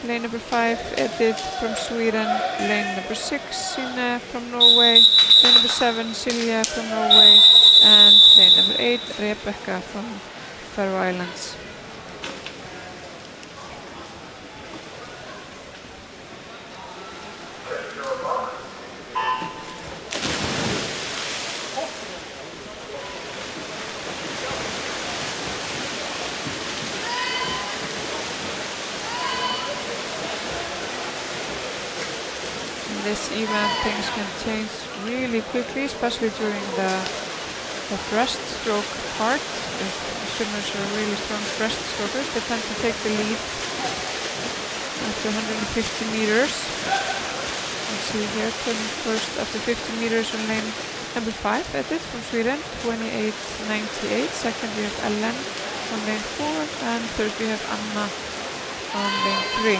Lane number 5, Edith from Sweden. Lane number 6, Sine from Norway. Lane number 7, Silja from Norway. And lane number 8, Rebecca from Faroe Islands. This event, things can change really quickly, especially during the breaststroke part. If swimmers are really strong breaststrokers, they tend to take the lead after 150 meters. You see here, turning first after 50 meters on lane number 5, Edith from Sweden, 28.98. Second, we have Ellen on lane 4, and third, we have Anna on lane 3.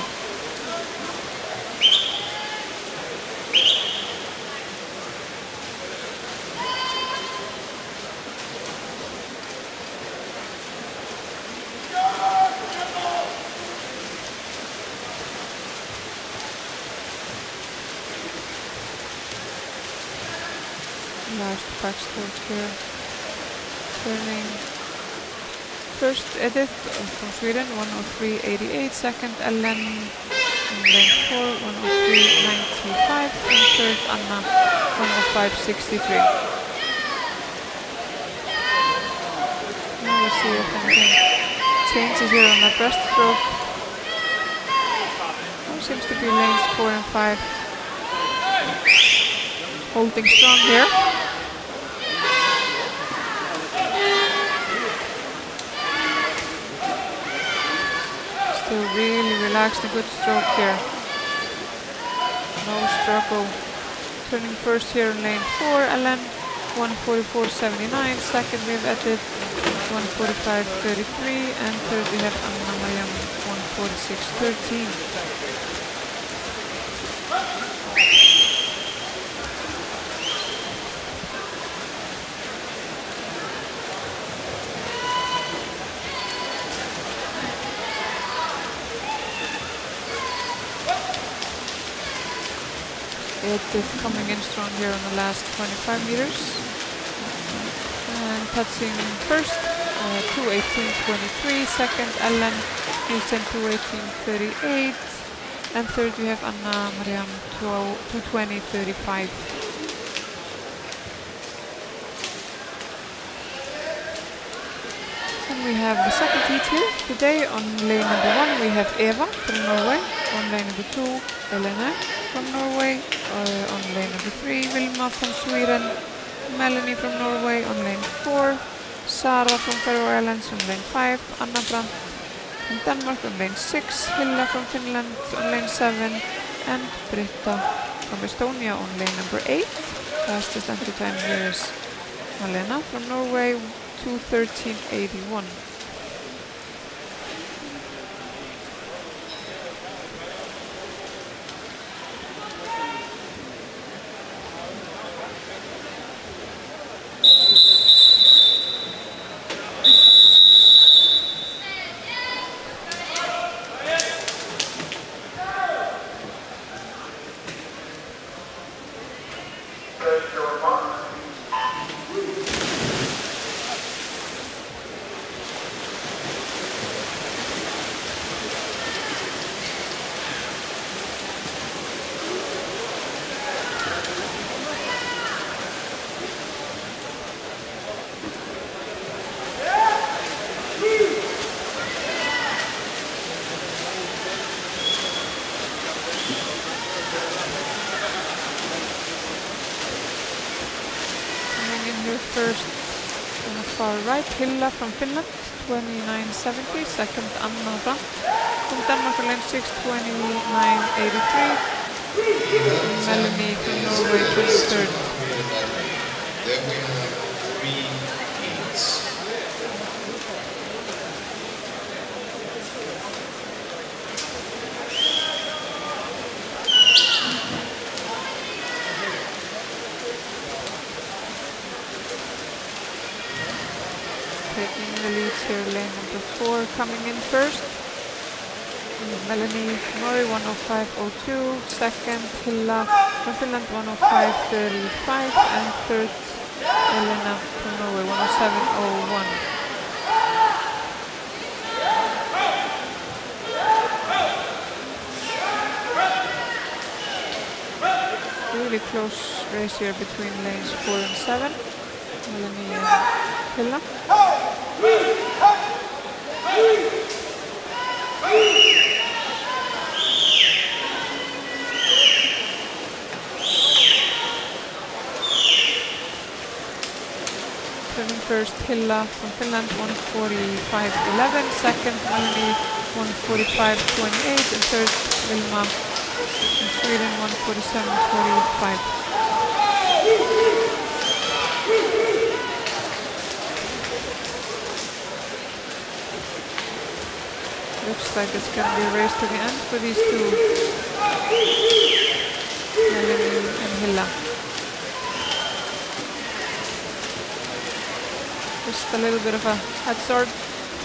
Last backstroke here, turning first Edith from Sweden, 103.88, second Ellen on lane 4, 103.95, and third Anna, 105.63. Now we'll see if anything changes here on the breaststroke. There seems to be lanes 4 and 5 holding strong here. Still really relaxed and good stroke here. No struggle. Turning first here in lane 4, Ellen, 144.79. Second we have Edith, 145.33. And third we have Anna Mariam, 146.13. Edith coming in strong here on the last 25 meters. And touching first, 2:18.23. Second, Ellen Nielsen 2:18.38. And third, we have Anna Mariam 2:20.35. And we have the second heat here today. On lane number 1, we have Eva from Norway. On lane number 2, Elena from Norway. On lane number 3, Vilma from Sweden. Melanie from Norway. On lane 4, Sara from Faroe Islands. On lane 5, Anna Brandt from Denmark. On lane 6, Hilla from Finland. On lane 7, and Britta from Estonia on lane number 8. Fastest entry time here is Malena from Norway, 2:13.81. First on the far right, Hilla from Finland, 29.70. Second, Anna Brandt from Denmark on lane 6, 29.83. Melanie from Norway, 23rd. Then we have 3 heats. Taking the lead here, lane number 4 coming in first. Melanie from Norway, 1:05.02. Second, Hilla from Finland, 1:05.35. And third, Elena from Norway, 1:07.01. Really close race here between lanes 4 and 7. Melanie and Hilla. Turning first, Hilla from Finland, 1:45.11. Second, Melanie, 1:45.28. And third, Vilma from Sweden, 1:47.45. Looks like it's going to be a race to the end for these two, Melanie and Hilla. Just a little bit of a head start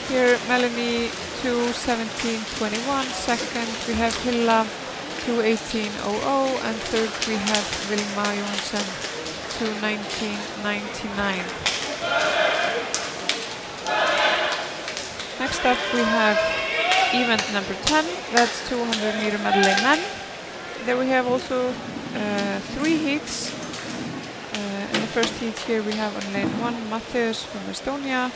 here. Melanie 2:17.21. Second, we have Hilla 2:18.00. And third, we have Vilma Johansson 2:19.99. Next up, we have event number 10, that's 200 meter medley men. There we have also 3 heats. In the first heat here we have on lane 1, Matteus from Estonia,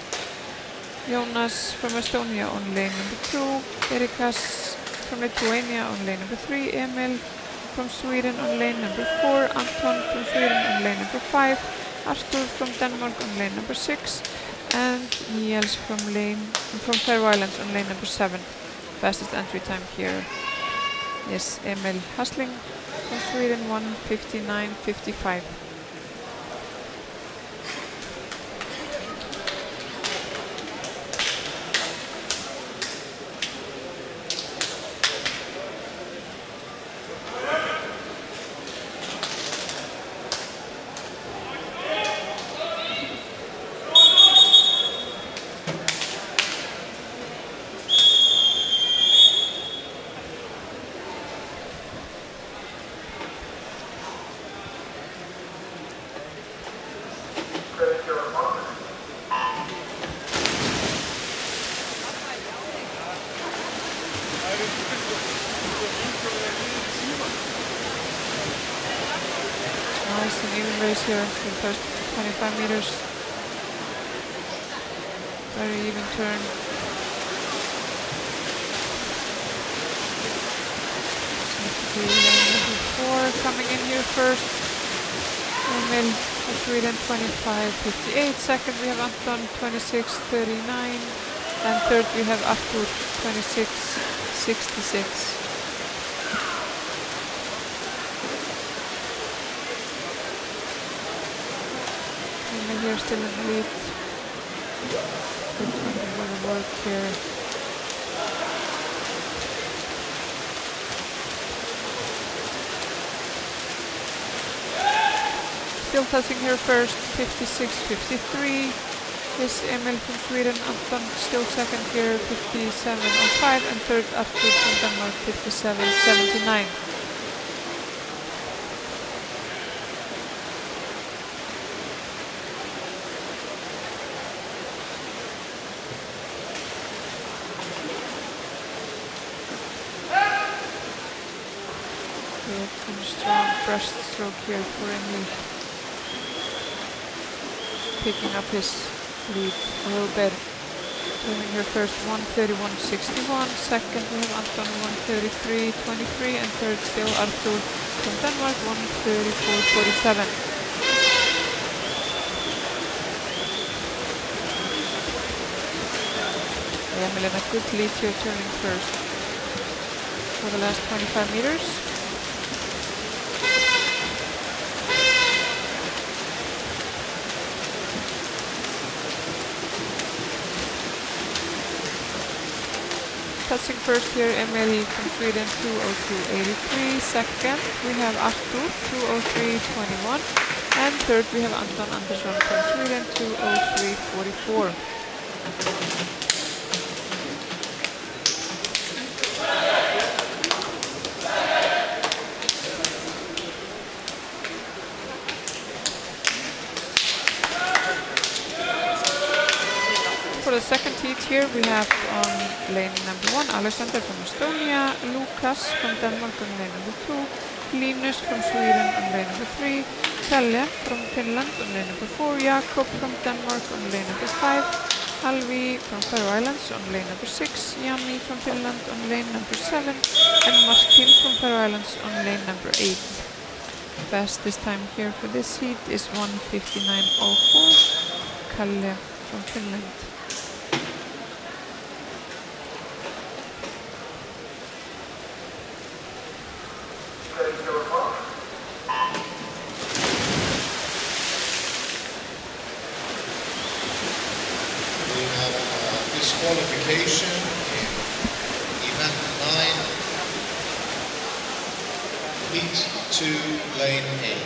Jonas from Estonia on lane number 2, Erikas from Lithuania on lane number 3, Emil from Sweden on lane number 4, Anton from Sweden on lane number 5, Artur from Denmark on lane number 6, and Niels from Faroe Islands on lane number 7. Fastest entry time here is Emil Hasling from Sweden, 1:59.55. Nice and even race here for the first 25 meters. Very even turn. Lane 4 coming in here first. Emil from Sweden 25.58. Second we have Anton 26.39. And third we have Artur 26.66. Emil here still in the lead. Good work here. Still touching here first, 56.53 is Emil from Sweden, Anton still second here, 57.05, and third Artur from Denmark, 57.79. Good and strong breaststroke here for Emil. Picking up his lead a little bit. Turning here first 1:31.61, second we have Anton 1:33.23, and third still Artur from Denmark 1:34.47. Emil in a good lead here, turning first for the last 25 meters. Touching first here, Emil from Sweden 2:02.83. Second we have Artur 2:03.21, and third we have Anton Andersson from Sweden 2:03.44. For the second heat here we have on lane number 1 Alexander from Estonia, Lukas from Denmark on lane number 2, Linus from Sweden on lane number 3, Kalle from Finland on lane number 4, Jakob from Denmark on lane number 5, Alvi from Faroe Islands on lane number 6, Jami from Finland on lane number 7, and Martin from Faroe Islands on lane number 8. Fastest time here for this heat is 1:59.04, Kalle from Finland. Disqualification in event 9, heat 2, lane 8.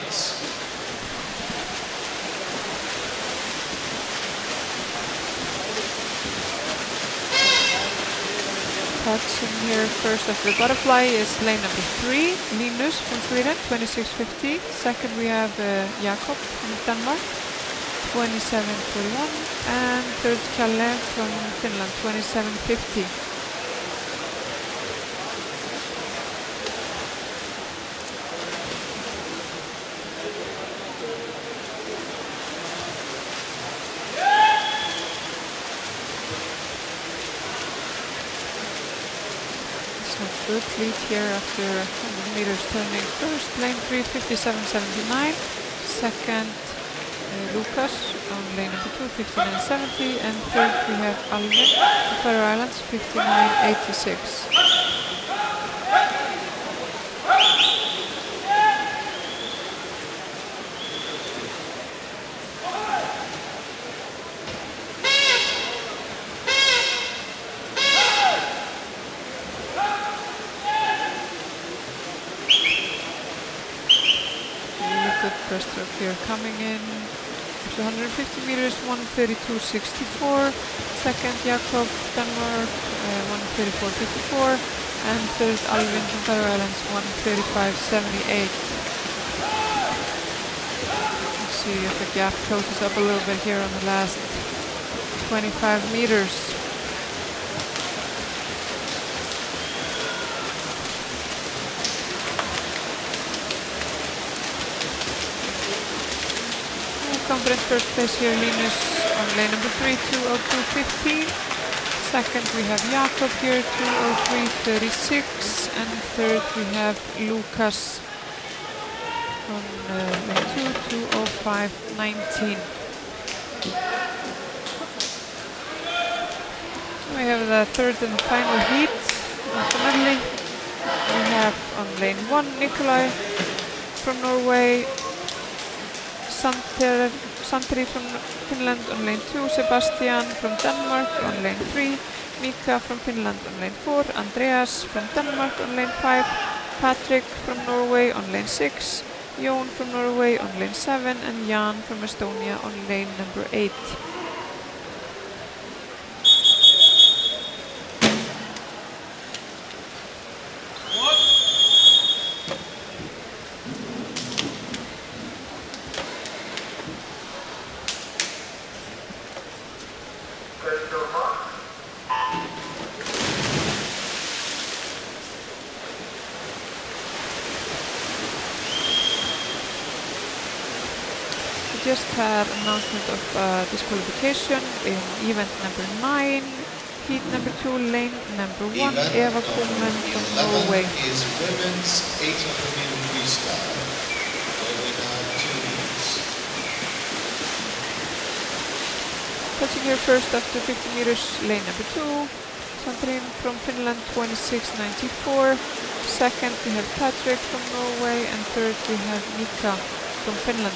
Touching here first after the butterfly is lane number 3, Linus from Sweden, 26.50. Second we have Jakob from Denmark, 27.41, and third Kalle from Finland, 27.50. So good lead here after 100 meters, turning first lane 3, 57.79. Second Lukas on lane number 2, 59.70, and third we have Alvin from Faroe Islands, 59.86. Really good breaststroke here coming in. 150 meters, 1:32.64. Second, Jakob, Denmark, 1:34.54. And third, Alvin from Faroe Islands, 1:35.78. Let's see if the gap closes up a little bit here on the last 25 meters. confident first place here, Linus on lane number 3, 2:02.15. Second we have Jakob here, 2:03.36, and third we have Lucas on lane 2, 2:05.19. We have the third and final heat. Ultimately, we have on lane 1 Nikolai from Norway, Santeri from Finland on lane 2, Sebastian from Denmark on lane 3, Mika from Finland on lane 4, Andreas from Denmark on lane 5, Patrick from Norway on lane 6, Jon from Norway on lane 7, and Jan from Estonia on lane number 8. Just had announcement of disqualification in event number 9, heat number 2, lane number 1, Eva Kummen from Norway. Is women's 800 meter freestyle, where we have 2 heats. Touching here first after 50 meters, lane number 2, Santrin from Finland, 26.94. Second we have Patrick from Norway, and third we have Mika from Finland.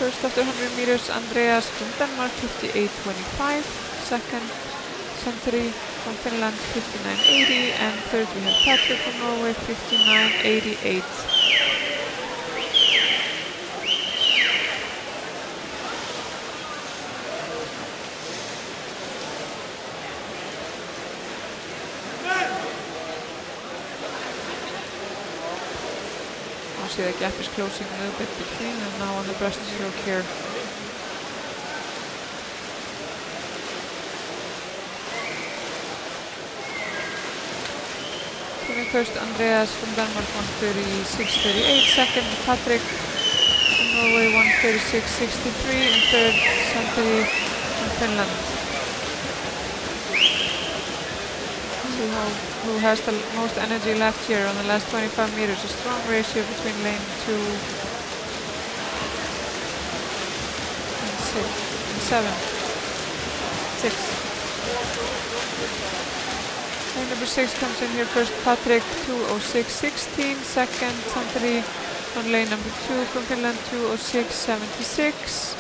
First after 100 meters, Andreas from Denmark, 58.25. Second, Santeri from Finland, 59.80. And third we have Patrick from Norway, 59.88. See the gap is closing a little bit between, and now on the breaststroke here. Coming first, Andreas from Denmark, 1:36.38. Second, Patrick from Norway, 1:36.63. And third, Santeri from Finland. See who has the most energy left here on the last 25 meters. A strong ratio between lane 2 and 7. 6. Lane number 6 comes in here first, Patrick, 2:06.16. Second, Santeri on lane number 2 from Finland, 2:06.76.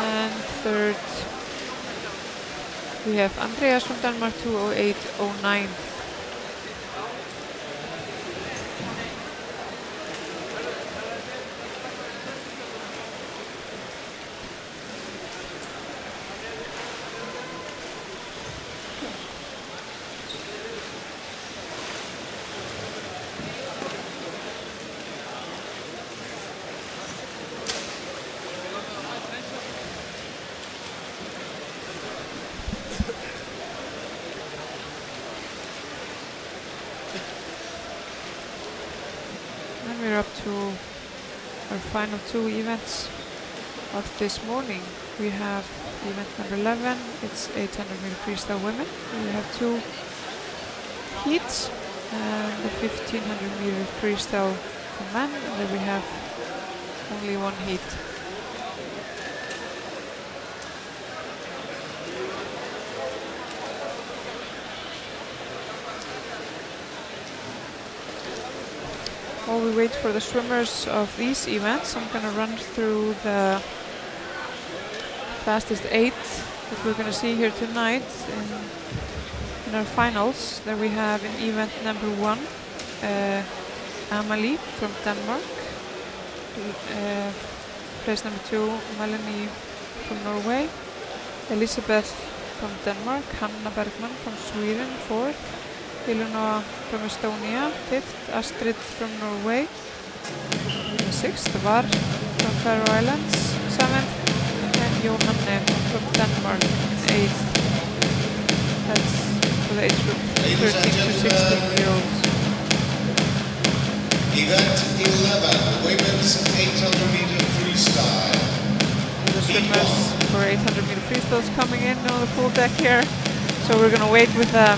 And third, we have Andreas from Denmark, 2:08.09. We're up to our final 2 events of this morning. We have event number 11, it's 800 meter freestyle women. We have 2 heats, and the 1500 meter freestyle for men, and then we have only 1 heat. While we wait for the swimmers of these events, I'm going to run through the fastest 8 that we're going to see here tonight in our finals. There we have in event number 1, Amalie from Denmark. Place number 2, Melanie from Norway. Elisabeth from Denmark. Hanna Bergman from Sweden, 4th. Eleonora from Estonia, 5th, Astrid from Norway, 6th, Var from Faroe Islands, 7th, and Johanne from Denmark, 8th. That's for the age group 13 to 16-year-olds. Event 11, women's 800 meter freestyle. The swimmers for 800 meter freestyle is coming in on the pool deck here. So we're going to wait with the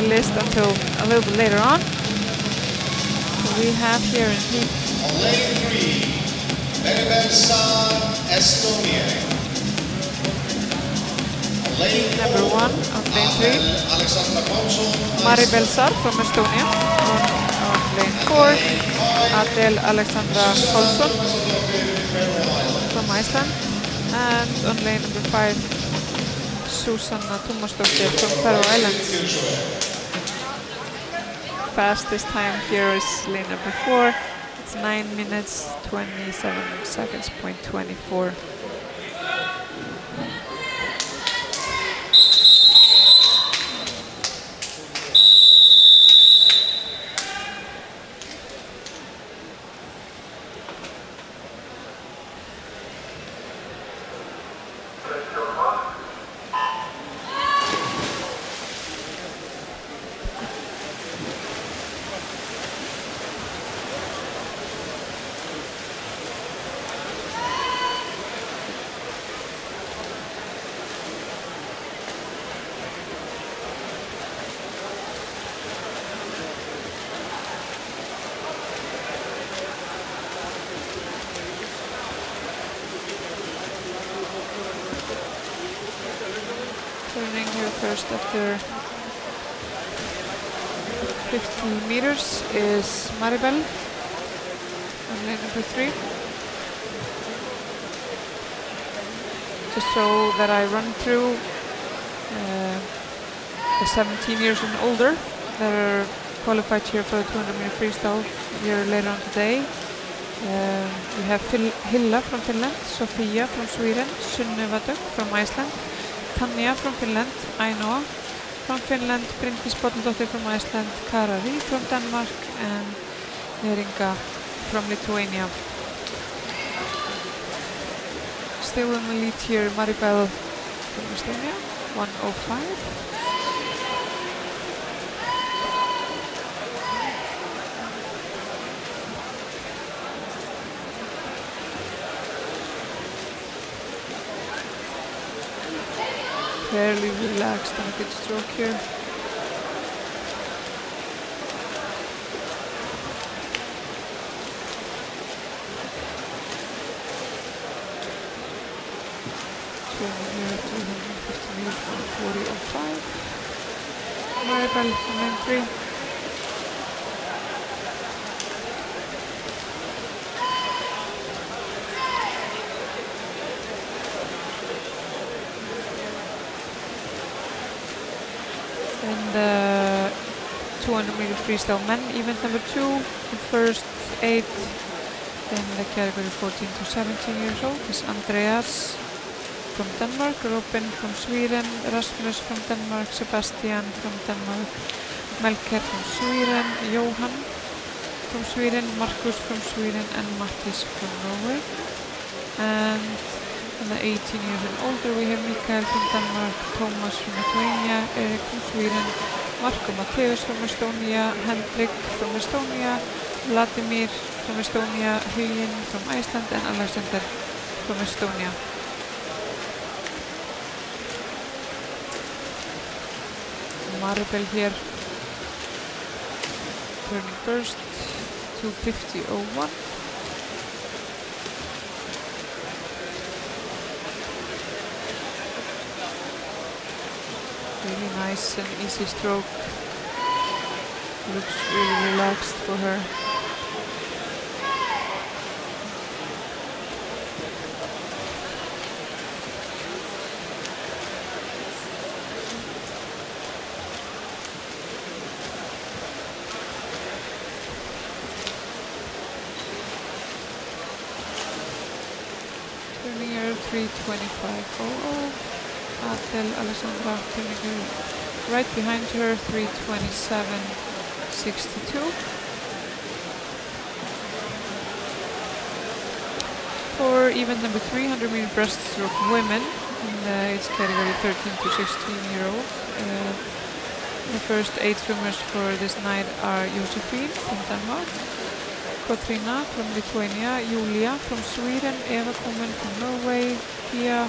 list until a little bit later on. So we have here in heat. On lane 3, Maribel Saar, Estonia. On lane Number 1 on lane 3, Maribel Saar from Estonia. On lane 4, Adel Alexandra Kolsson from Iceland. And on lane number 5, Susanna Tómasdóttir from Faroe Islands. Fastest time here is lane number 4. It's 9 minutes 27 seconds, .24. Turning here first after 50 meters is Maribel on lane number 3. Just so that I run through the 17 years and older that are qualified here for the 200 meter freestyle here later on today. We have Hilla from Finland, Sofia from Sweden, Sunneva Dögg from Iceland, Tanja from Finland, Ainoa from Finland, Bryndís Bolladóttir from Iceland, Kara Rí from Denmark, and Neringa from Lithuania. Still in the lead here, Maribel from Estonia, 1:05. Fairly relaxed and a good stroke here. Turning here 250 meters from 40:05. Maribel on lane 3. And 200 meter freestyle men event number 2, the first 8 in the category 14 to 17 years old is Andreas from Denmark, Robin from Sweden, Rasmus from Denmark, Sebastian from Denmark, Melker from Sweden, Johan from Sweden, Markus from Sweden, and Mattis from Norway. And in the 18 years and older we have Mikael from Denmark, Thomas from Lithuania, Erik from Sweden, Marko Matteus from Estonia, Hendrik from Estonia, Vladimir from Estonia, Hugin from Iceland, and Alexander from Estonia. Maribel here, turning first, 2:50.01. Really nice and easy stroke. Looks really relaxed for her. Turning her 3:25.00. Adel Alexandra turning her right behind her, 3:27.62. For event number 3, 100-meter breaststroke women in the age category 13 to 16-year-old. The first 8 swimmers for this night are Josephine from Denmark, Katrina from Lithuania, Julia from Sweden, Eva Komen from Norway, Pia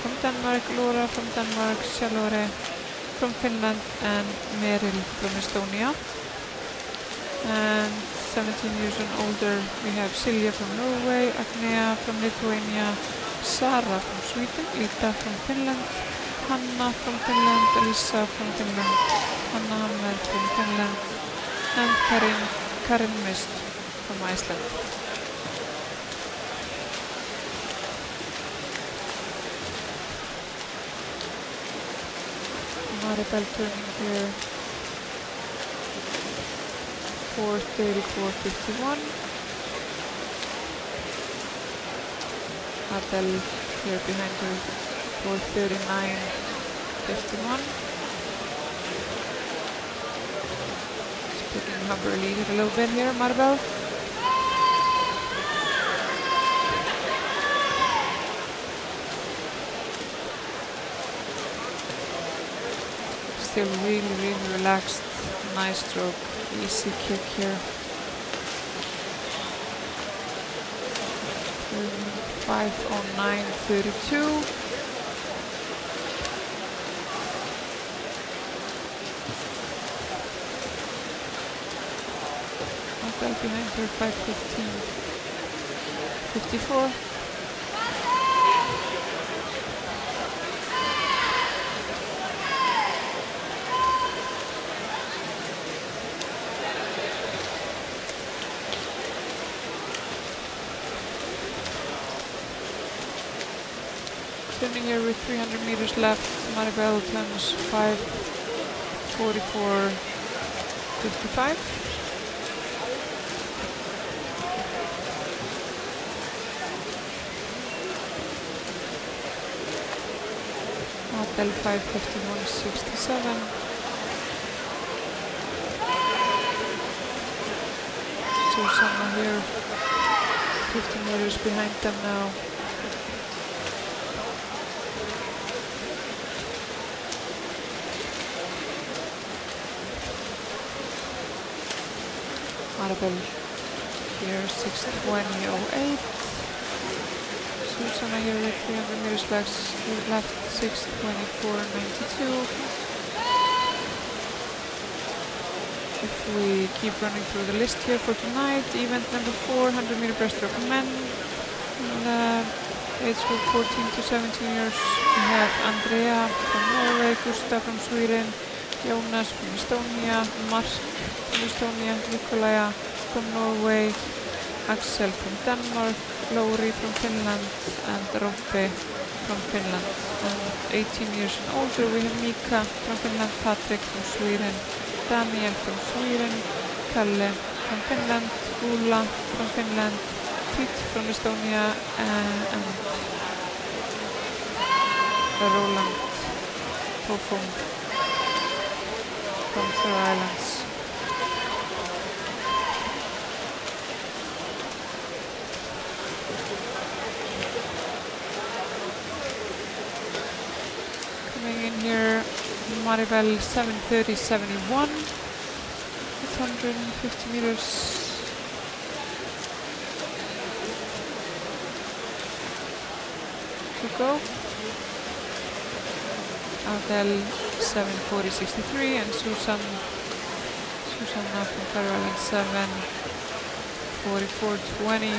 from Denmark, Laura from Denmark, Charlotte from Finland, and Meril from Estonia. And 17 years and older, we have Silja from Norway, Agnea from Lithuania, Sara from Sweden, Ita from Finland, Hanna from Finland, Elisa from Finland, Hanna Hammer from Finland, and Karin Mist from Iceland. Maribel turning here 4:34.51. Adele here behind her 4:39.51. Just picking up her lead a little bit here, Maribel. Still really relaxed, nice stroke, easy kick here. 5:09.32. Adele behind her 5:15.54. Turning here with 300 meters left, Maribel turns 5:44.55. Adele 5:51.67. Susanna here, 50 meters behind them now. Maribel here 6:20.08. Susanna here with 300 meters left 6:24.92. If we keep running through the list here for tonight, event number 4, 100-meter breaststroke men. In age group 14 to 17 years, we have Andrea from Norway, Gustav from Sweden, Jonas from Estonia, Mark from Estonia, Nikolaya from Norway, Axel from Denmark, Lori from Finland, and Roppe from Finland. And 18 years and older, we have Mika from Finland, Patrick from Sweden, Daniel from Sweden, Kalle from Finland, Ulla from Finland, Pete from Estonia, and Roland Tofum from Faroe Islands. Coming in here, Maribel 7:30.71. It's 150 meters. To go. Adele 7:40.63 and Susanna from Faroe Islands 7:44.20.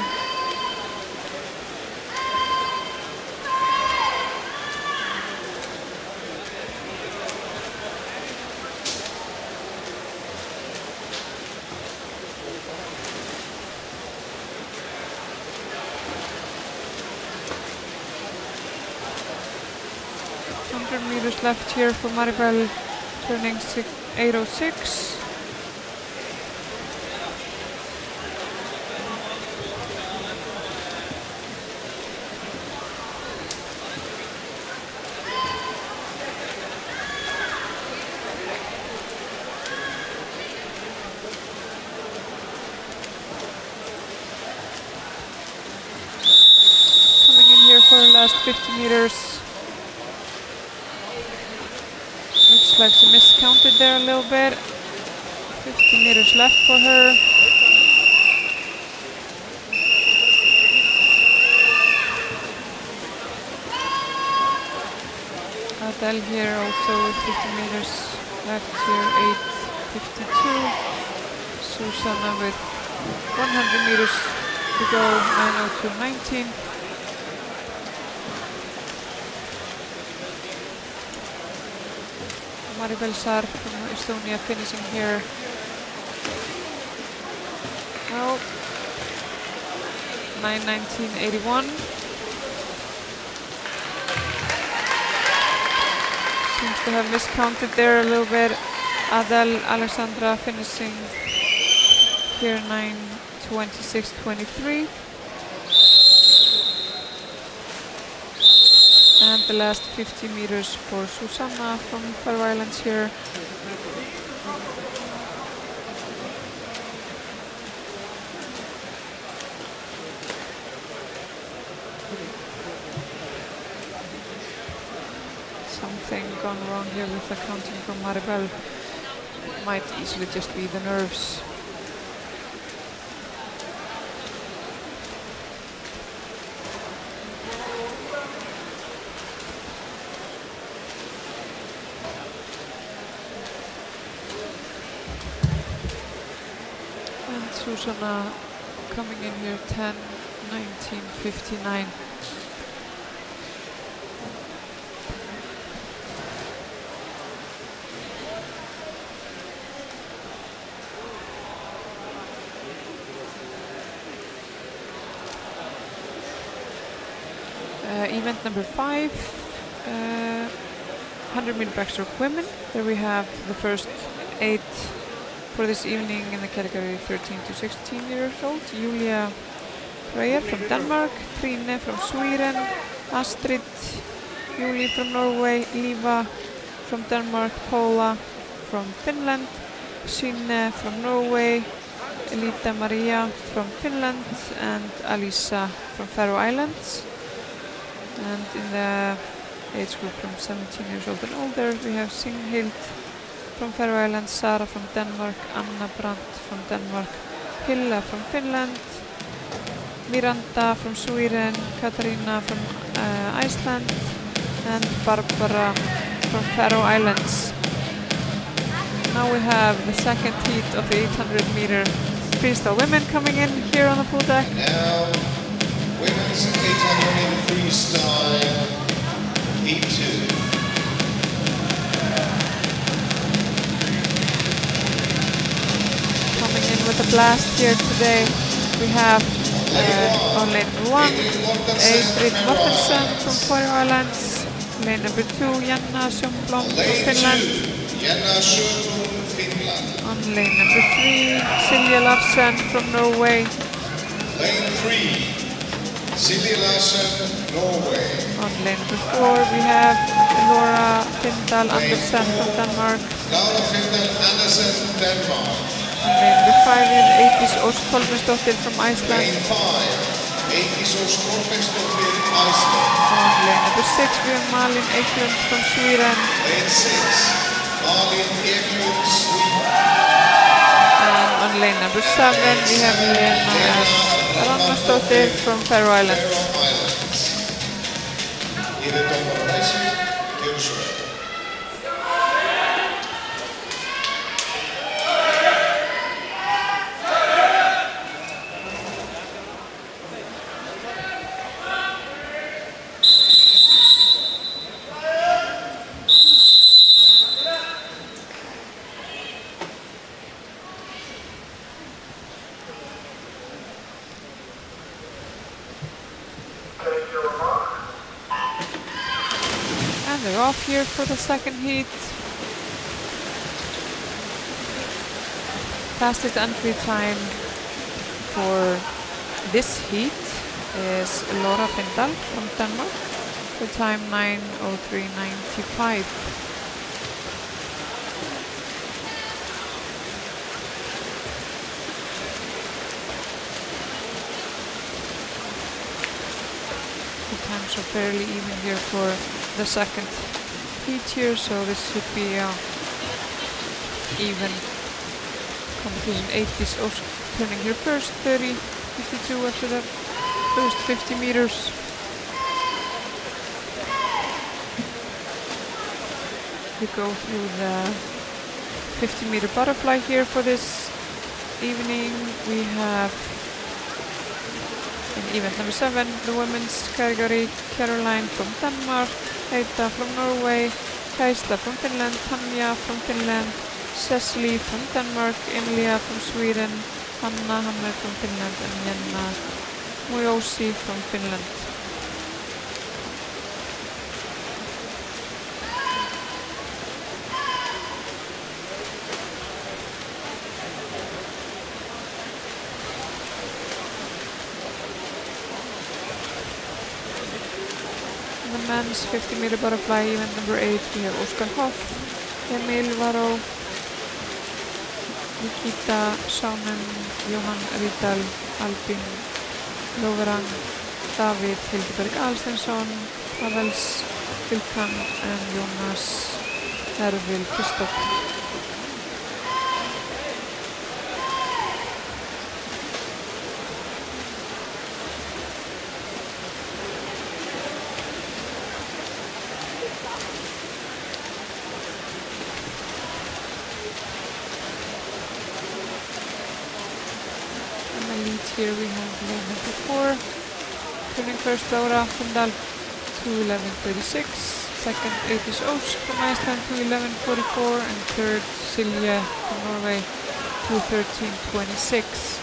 Meters left here for Maribel, turning 8:06. for the last 50 meters. Looks like she miscounted there a little bit. 50 meters left for her. Adele here also with 50 meters left here, 8:52. Susanna with 100 meters to go, 9:02.19. Maribel Sar from Estonia finishing here. Oh, 9:19.81. Seems to have miscounted there a little bit. Adele Alexandra finishing here 9:26.23. And the last 50 meters for Susanna from Faroe Islands here. Something gone wrong here with the counting from Maribel. Might easily just be the nerves. And Susanna coming in here 10:19.59. Event number 5, 100-meter backstroke women. There we have the first 8 for this evening in the category 13 to 16 years old. Julia Freyr from Denmark, Trine from Sweden, Astrid, Julie from Norway, Liva from Denmark, Paula from Finland, Signe from Norway, Elita Maria from Finland, and Alisa from Faroe Islands. And in the age group from 17 years old and older, we have Singhild from Faroe Islands, Sara from Denmark, Anna Brandt from Denmark, Hilla from Finland, Miranda from Sweden, Katarina from Iceland, and Barbara from Faroe Islands. Now we have the second heat of the 800-meter freestyle women coming in here on the pool deck. Now, women's 800-meter freestyle, heat 2. Coming in with a blast here today, we have on lane number 1, Eidrid Mortensen from Faroe Islands. Lane number 2, Janna Sjöblom from Finland. On lane number 3, Silja Larsen from Norway. Lane 3, Silja Larsen, Norway. On lane number 4, we have Laura Findal Andersen from Denmark. Laura Findal Andersen, Denmark. On lane number 5, we have Eydís Ósk Kolbeinsdóttir from Iceland. Lane 5, Eydís Ósk Kolbeinsdóttir, Iceland. On lane number 6, we have Malin Eklund from Sweden. Lane 6, Malin Eklund, Sweden. And on lane number 7, we have Lena Ragnarsdóttir from Faroe Islands. And they're off here for the second heat. Fastest entry time for this heat is Laura Findal from Denmark. The time 9:03.95. The time so fairly even here for the second heat here, so this should be even competition. 80s Ósk turning here first, 30.52 after the first 50 meters. We go through the 50-meter butterfly here for this evening. We have in event number 7, the women's category, Caroline from Denmark, Heida from Norway, Kaista from Finland, Tanja from Finland, Cecily from Denmark, Emilia from Sweden, Hanna Hammer from Finland, and Jenna Mujosi from Finland. The men's 50-meter butterfly, event number 8, we have Oskar Hoff, Emil Varro, Nikita Saunen, Johan Ridal, Albin Loverang, David Hildeberg Alstensson, Pavels Vilkan, and Jonas Hervil Kristoff. Here we have lane number 4, turning first Laura Fundal 2:11.36, second 80s Ósk from Iceland 2:11.44, and third Silja from Norway 2:13.26.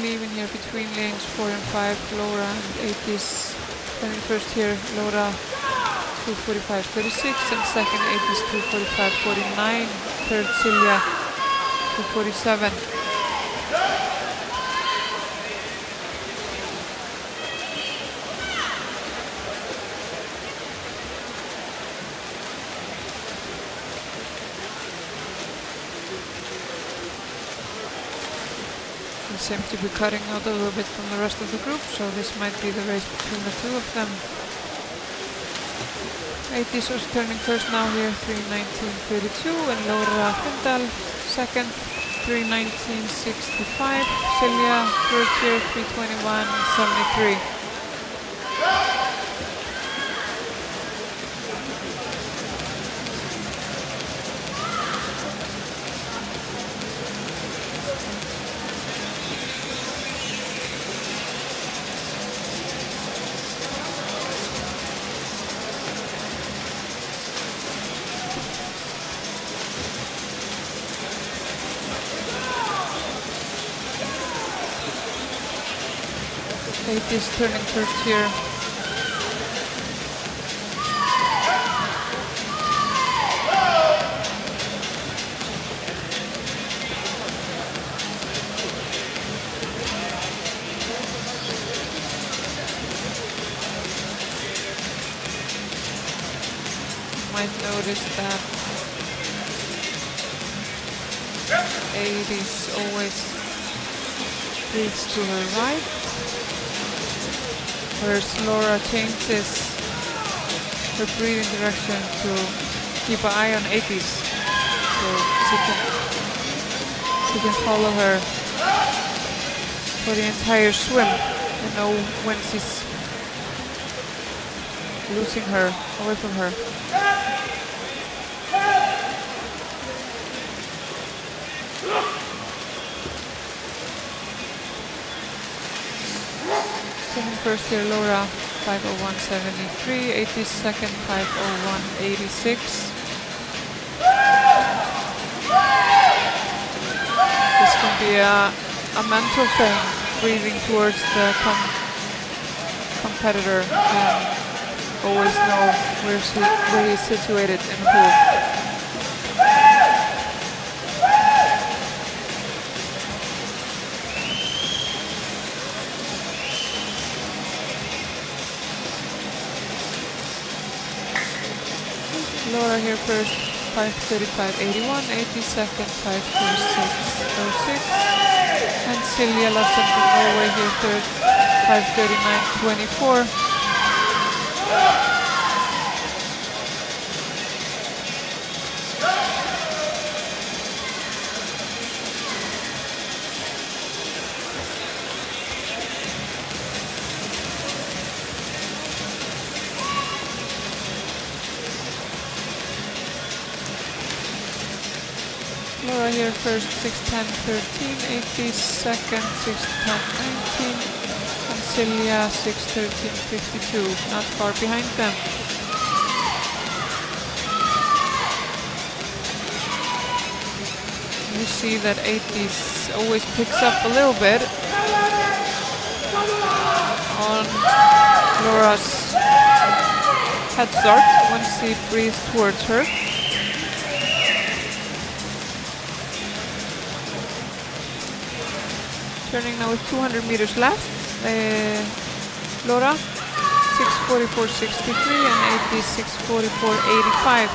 Even here between lanes 4 and 5, Laura and 80s. Turning first here, Laura 2:45.36, and second 80s 2:45.49, third Silja 2:47. Seem to be cutting out a little bit from the rest of the group, so this might be the race between the two of them. 80s was turning first now here, 3:19.32, and Laura Fundal second, 3:19.65. Silja third here, 3:21.73. Is turning first here. You might notice that 80s always leads to her right, whereas Laura changes her breathing direction to keep an eye on 80s, so she can follow her for the entire swim and know when she's losing her away from her. First here, Laura 5:01.73, 82nd 5:01.86. This can be a mental thing, breathing towards the competitor and always know where he's situated in the pool. Laura here first, 5:35.81, 82nd, 5:46.06. And Silja Larsen from Norway here third, 5:39.24. Laura here first, 6:10.13, 82nd, 6:10.19, and Silja 6:13.52, not far behind them. You see that 80s always picks up a little bit on Laura's head start once he breathes towards her. Turning now with 200 meters left. Laura, 6:44.63 and 80, 6:44.85.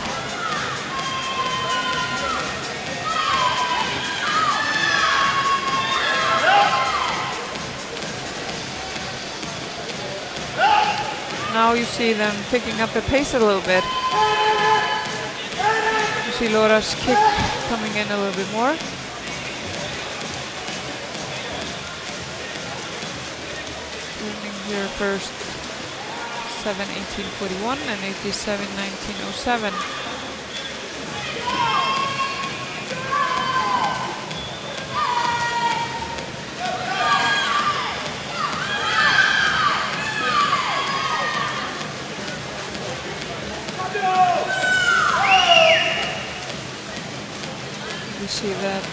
Now you see them picking up the pace a little bit. You see Laura's kick coming in a little bit more. Here first, 7:18.41 and 87:19.07. You see that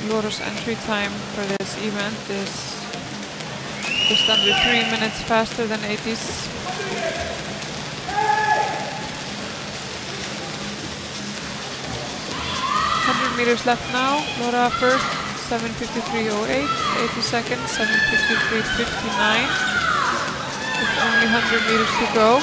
Laura's entry time for this event is just under 3 minutes faster than 80s. 100 meters left now. Laura first, 7:53.08. 82nd, 7:53.59. With only 100 meters to go.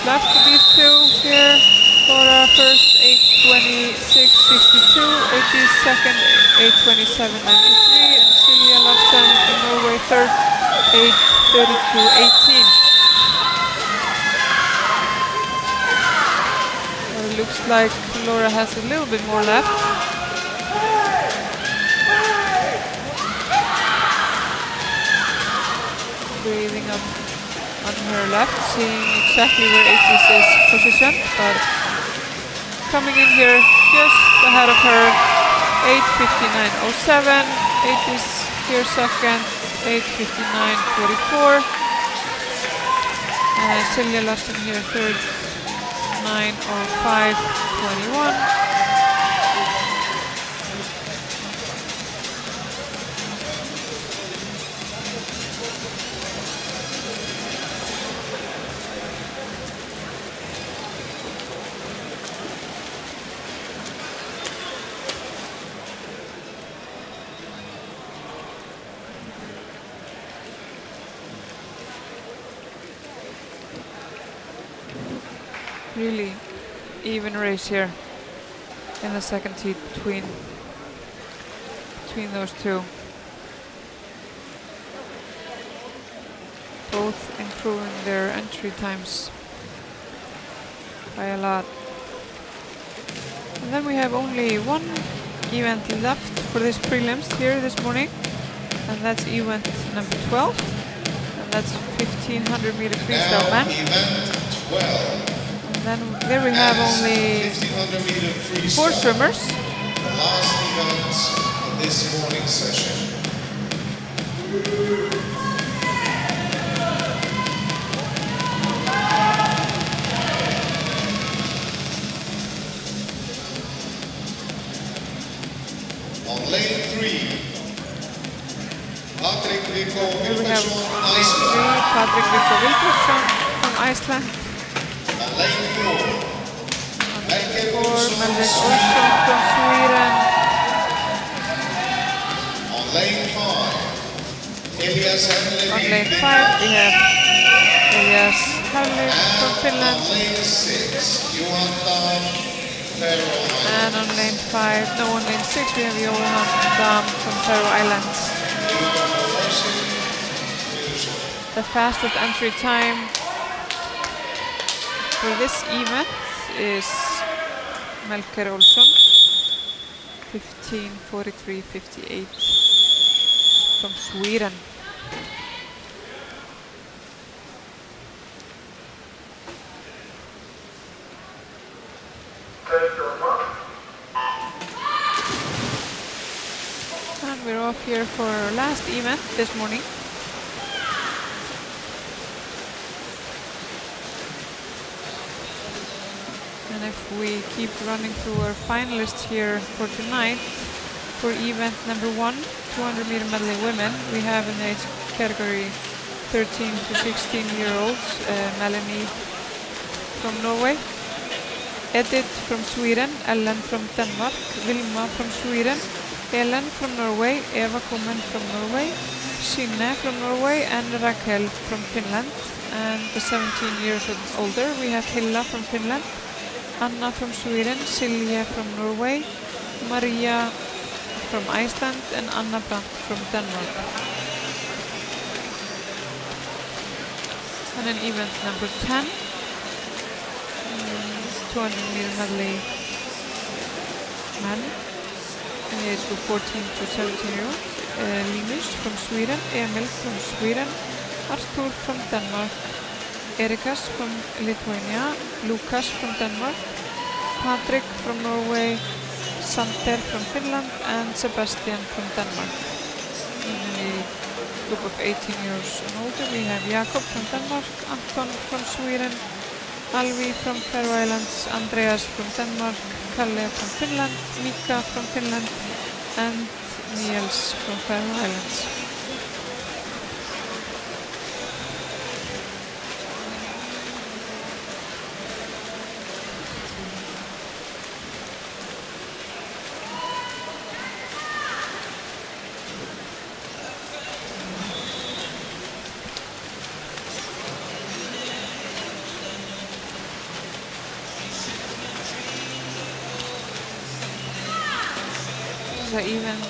Left for these two here. Laura first, 8:26.62, 82nd, 8:27.93, and Silja Larsen from Norway third, 8:32.18. Well, it looks like Laura has a little bit more left. Breathing up on her left, seeing exactly where 80s is positioned, but coming in here just ahead of her, 8:59.07, 80s here second, 8:59.44, and Silja Larsen here third, 9:05.21. Really even race here in the second heat between those two. Both improving their entry times by a lot. And then we have only one event left for this prelims here this morning, and that's event number 12, and that's 1500 meter freestyle man. Event 12. Then there we have only 4 swimmers. The last event of this morning's session. On lane 3, Patrik Viggo Here we have Wilbertsson, on lane 3, Iceland. Patrik Viggo Wilbertsson from Iceland. And lane 4, Melker Olsson, Melvin Olsson Sweden. from Sweden. On lane 5, Elias Herlevik, On lane 5 Finland. we have Elias Herlevik from Finland. On lane 6, Johan Dahm, Faroe Islands. And on lane 5, no, on lane 6 we have Johan Dahm from Faroe Islands. The fastest entry time for this event is Melker Olsson, 15:43.58 from Sweden. And we're off here for our last event this morning. And if we keep running through our finalists here for tonight, for event number 1, 200 meter medley women, we have in the age category 13 to 16-year-olds, Melanie from Norway, Edith from Sweden, Ellen from Denmark, Vilma from Sweden, Ellen from Norway, Eva Komen from Norway, Shinne from Norway, and Raquel from Finland. And the 17 years older, we have Hilla from Finland, Anna from Sweden, Silje from Norway, Maria from Iceland, and Anna Brandt from Denmark. And then event number 10, 200 meter medley men in the age group 14 to 17-year-olds. Linus from Sweden, Emil from Sweden, Artur from Denmark, Erikas from Lithuania, Lukas from Denmark, Patrik from Norway, Sander from Finland, and Sebastian from Denmark. In the group of 18 years and older, we have Jakob from Denmark, Anton from Sweden, Alvi from Faroe Islands, Andreas from Denmark, Kalle from Finland, Mika from Finland, and Niels from Faroe Islands. The event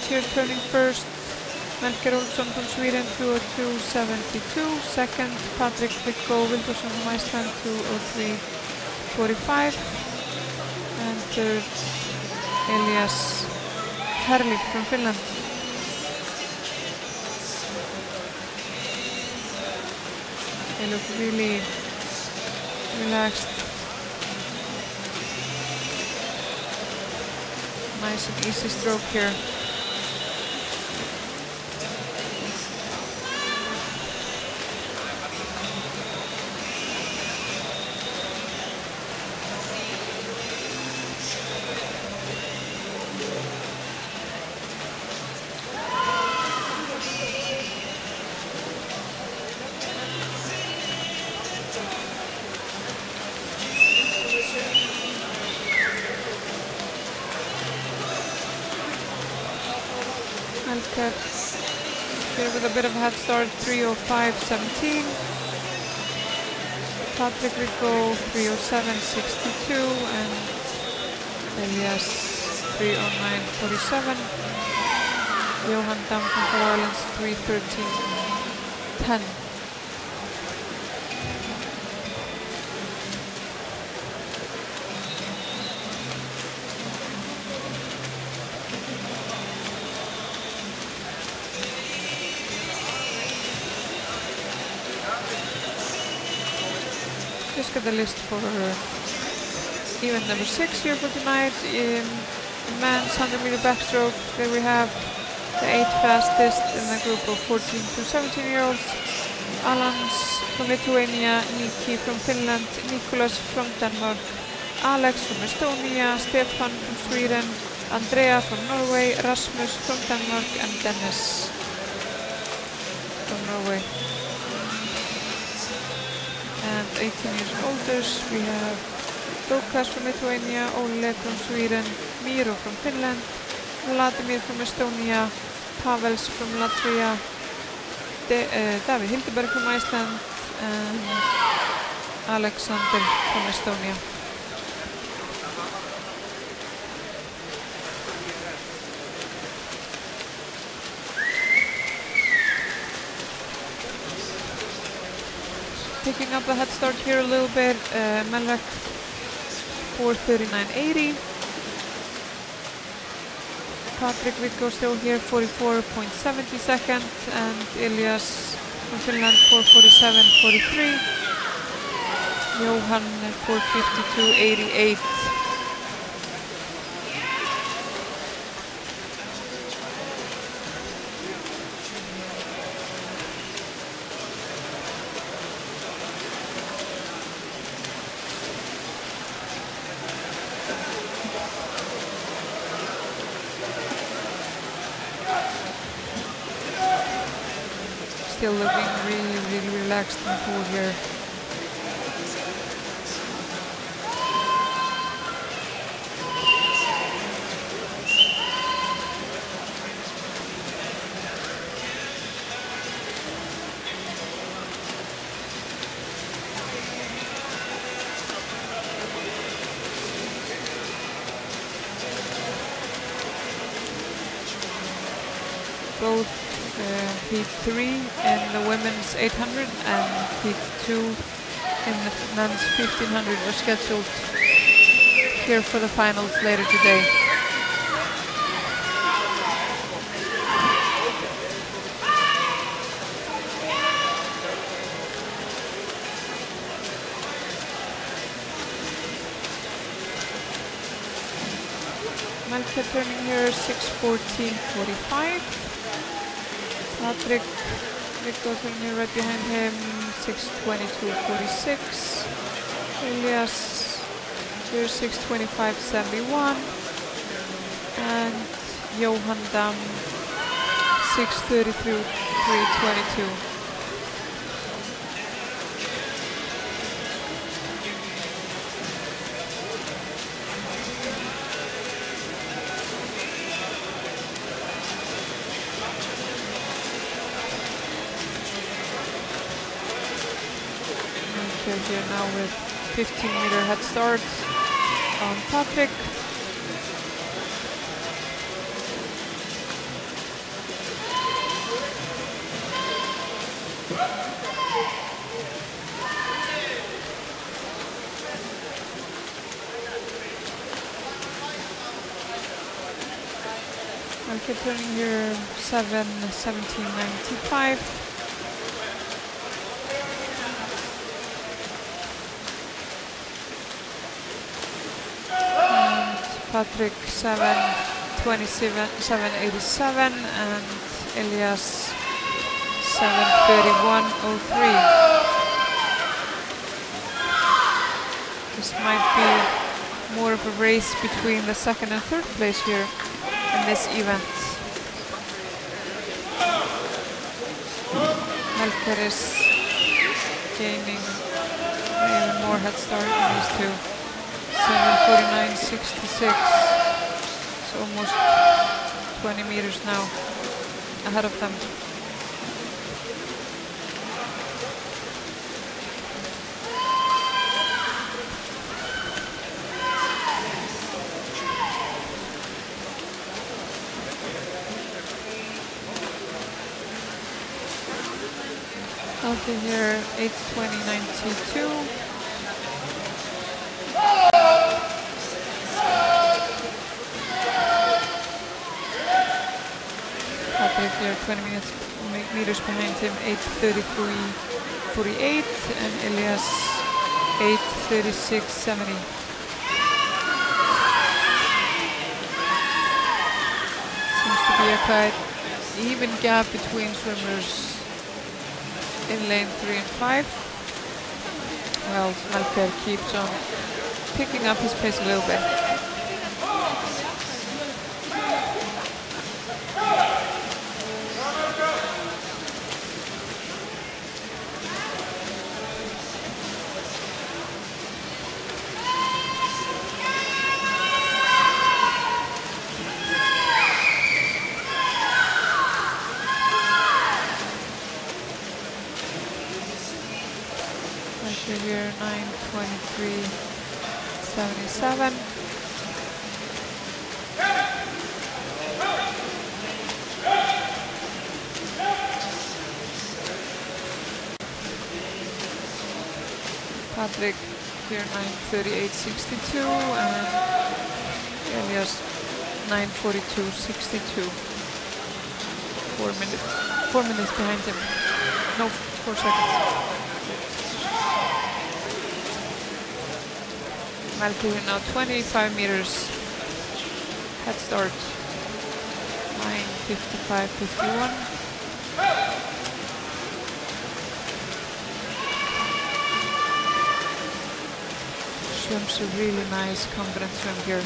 here turning first, Melker Olsson from Sweden, 2:02.72. Second, Patrik Viggo Wilbertsson from Iceland, 2:03.45. And third, Elias Herlevik from Finland. They look really relaxed. Nice and easy stroke here. Melker here with a bit of a head start, 3:05.17. Patrik Viggo 3:07.62 and Elias 3:09.47. Johan Dahm from Faroe Islands 3:13.10. Just got the list for event number 6 here for tonight. In men's 100 meter backstroke, there we have the 8 fastest in the group of 14 to 17-year-olds. Alans from Lithuania, Niki from Finland, Nicholas from Denmark, Alex from Estonia, Stefan from Sweden, Andrea from Norway, Rasmus from Denmark, and Dennis Norway. And 18 years older, we have Lukas from Lithuania, Ole from Sweden, Miro from Finland, Vladimir from Estonia, Pavels from Latvia, David Hildeberg from Iceland, and Alexander from Estonia. Picking up the head start here a little bit, Mellek 4:39.80. Patrick Vitko still here 44.70 seconds, and Elias from Finland 4:47.43. Johan 4:52.88. Still looking really relaxed and cool here. Both heat 3 in the women's 800 and heat 2 in the men's 1500 are scheduled here for the finals later today. Malka turning here 6:14.45. Patrick Vitko turning right behind him 6:22.46. Elias here 6:25.71. And Johan Dam 6:33.22. Here now with 15-meter head start on Patrick. Okay, turning here 7:17.95. Patrick 7:27.87 and Elias 7:31.03. This might be more of a race between the second and third place here in this event. Melker is gaining even more head start than these two. 7:49.66, so almost 20 meters now ahead of them. Out here 8:20.92. Patrick here 20 meters behind him, 8:33.48, and Elias 8:36.70. Seems to be a quite even gap between swimmers in lane 3 and 5. Well, Melker keeps on picking up his pace a little bit. 9:23.77. Patrick here 9:38.62 and Elias 9:42.62. 4 minutes behind him. No, 4 seconds. Melker here now 25 meters head start. 9:55.51. Swims a really nice confident swim here.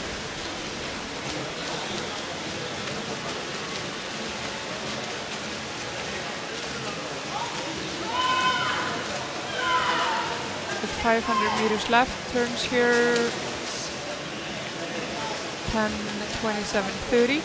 With 500 meters left, turns here 10:27.30.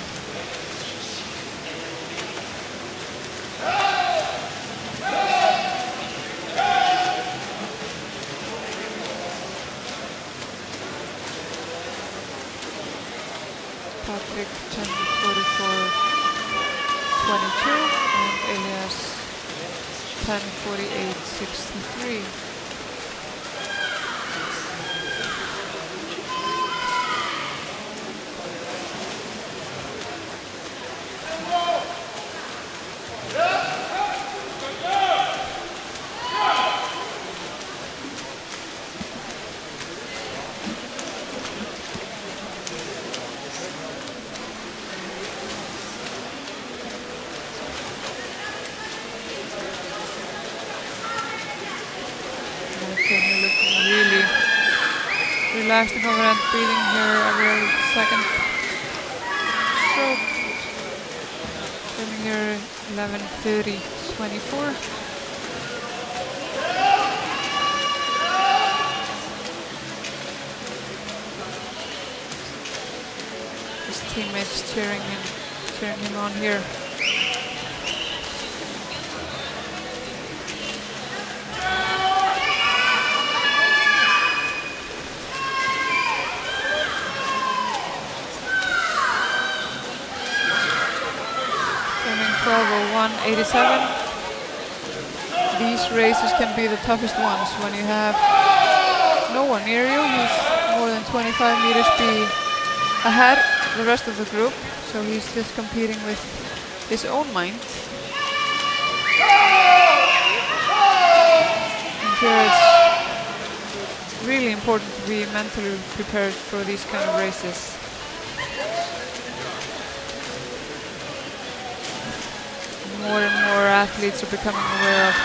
Patrick 10:44.22 and Elias 10:48.63. Relaxed and confident, breathing here every second stroke. Swimming here 11:30.24. His teammates cheering him on here. Swimming 12:01.87. These races can be the toughest ones when you have no one near you who's more than 25 meters ahead of the rest of the group. So he's just competing with his own mind. And here it's really important to be mentally prepared for these kind of races. More and more athletes are becoming aware of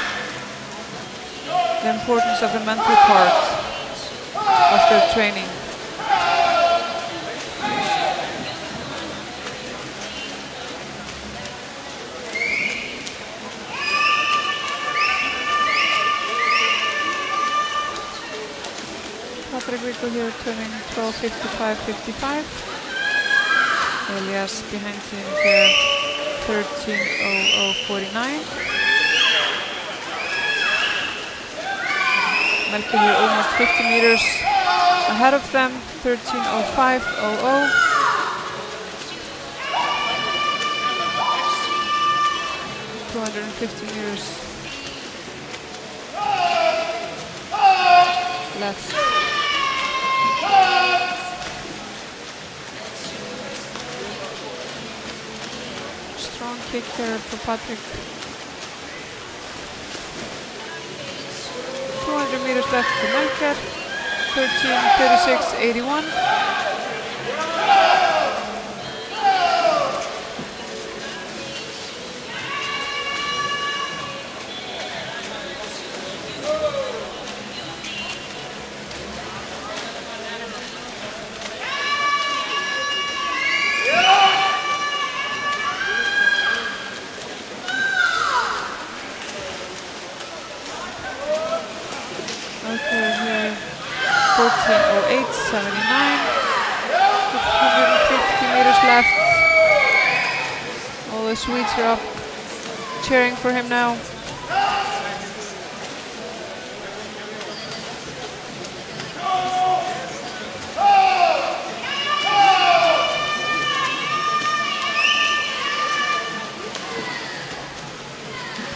the importance of the mental part of their training. Patrick Rico here turning 12:55.55. Elias behind him here 13:00.49. Melker here almost 50 meters ahead of them, 13:05.00. .250 meters left. Strong kick there for Patrick. 200 meters left for Melker. 13:36.81. Okay, here 14:08.79. 150 meters left. All the Swedes are up, cheering for him now.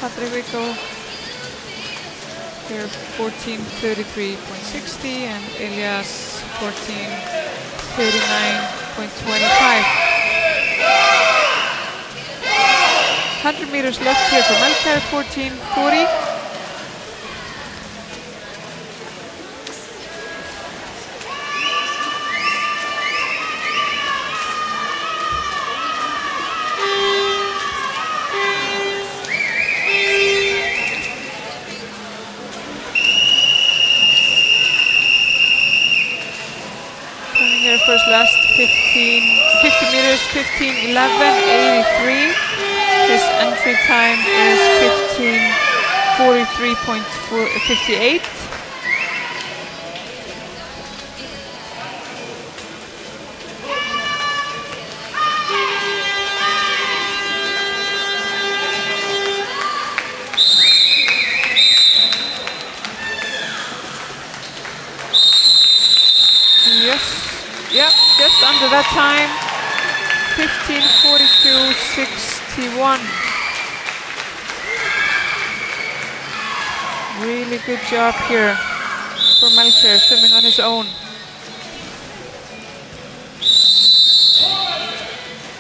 Patrik Viggo here 14:33.60 and Elias 14:39.25. 100 meters left here for Melker, 14:40. First last 50 meters, 15:11.83. His entry time is 15:43.58. Yep, just under that time, 15:42.61. Really good job here for Melker, swimming on his own.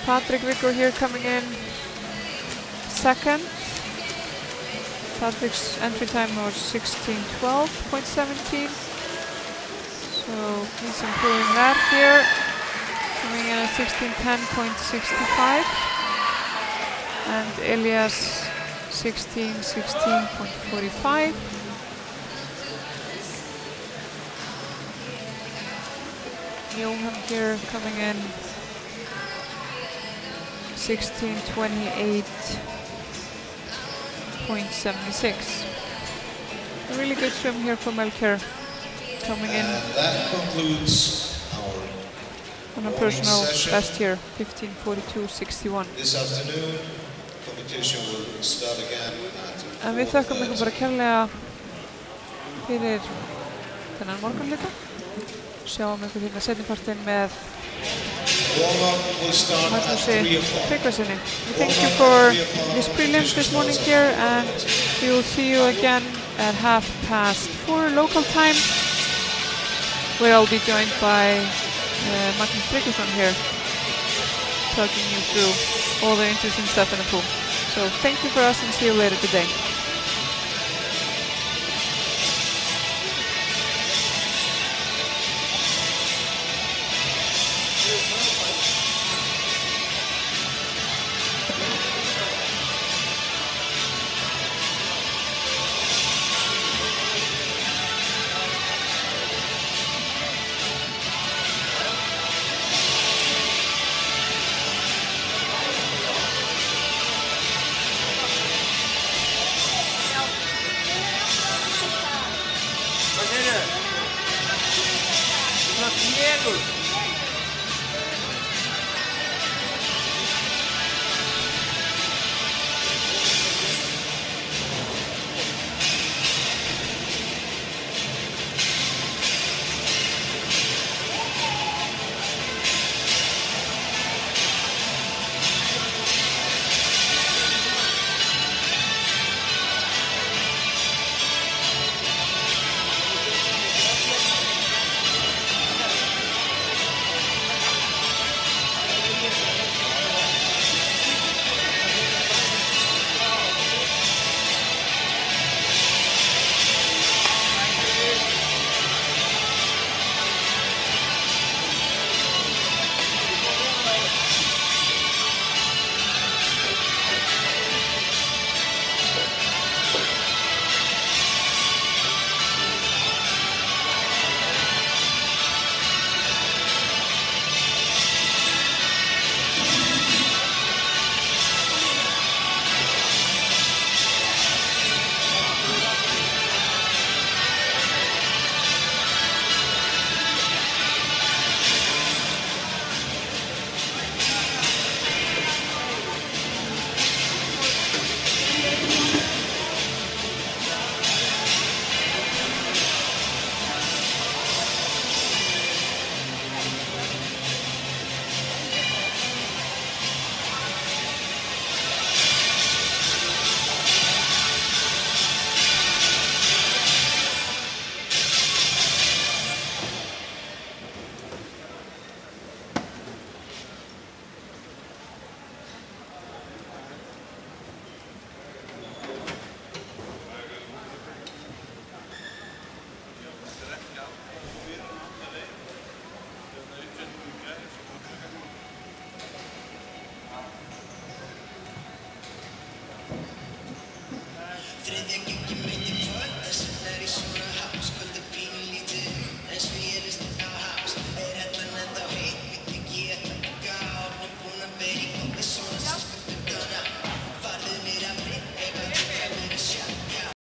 Patrik Viggo here coming in second. Patrik's entry time was 16:12.17. So he's improving that here, coming in at 16:10.65, and Elias 16:16.45. Johan here coming in 16:28.76. A really good swim here for Melker. Coming in that concludes our on a personal best here, 15:42.61. This afternoon, competition will start again at En við þökkum ykkur bara kærlega fyrir þennan morgunleika. Sjáum ykkur hérna seinnipartinn með Magnúsi Tryggvasyni. We thank you for this prelims this morning here, and we will see you again at 4:30 local time, where I'll be joined by Magnús Tryggvason here, talking you through all the interesting stuff in the pool. So thank you for us and see you later today. Þriðja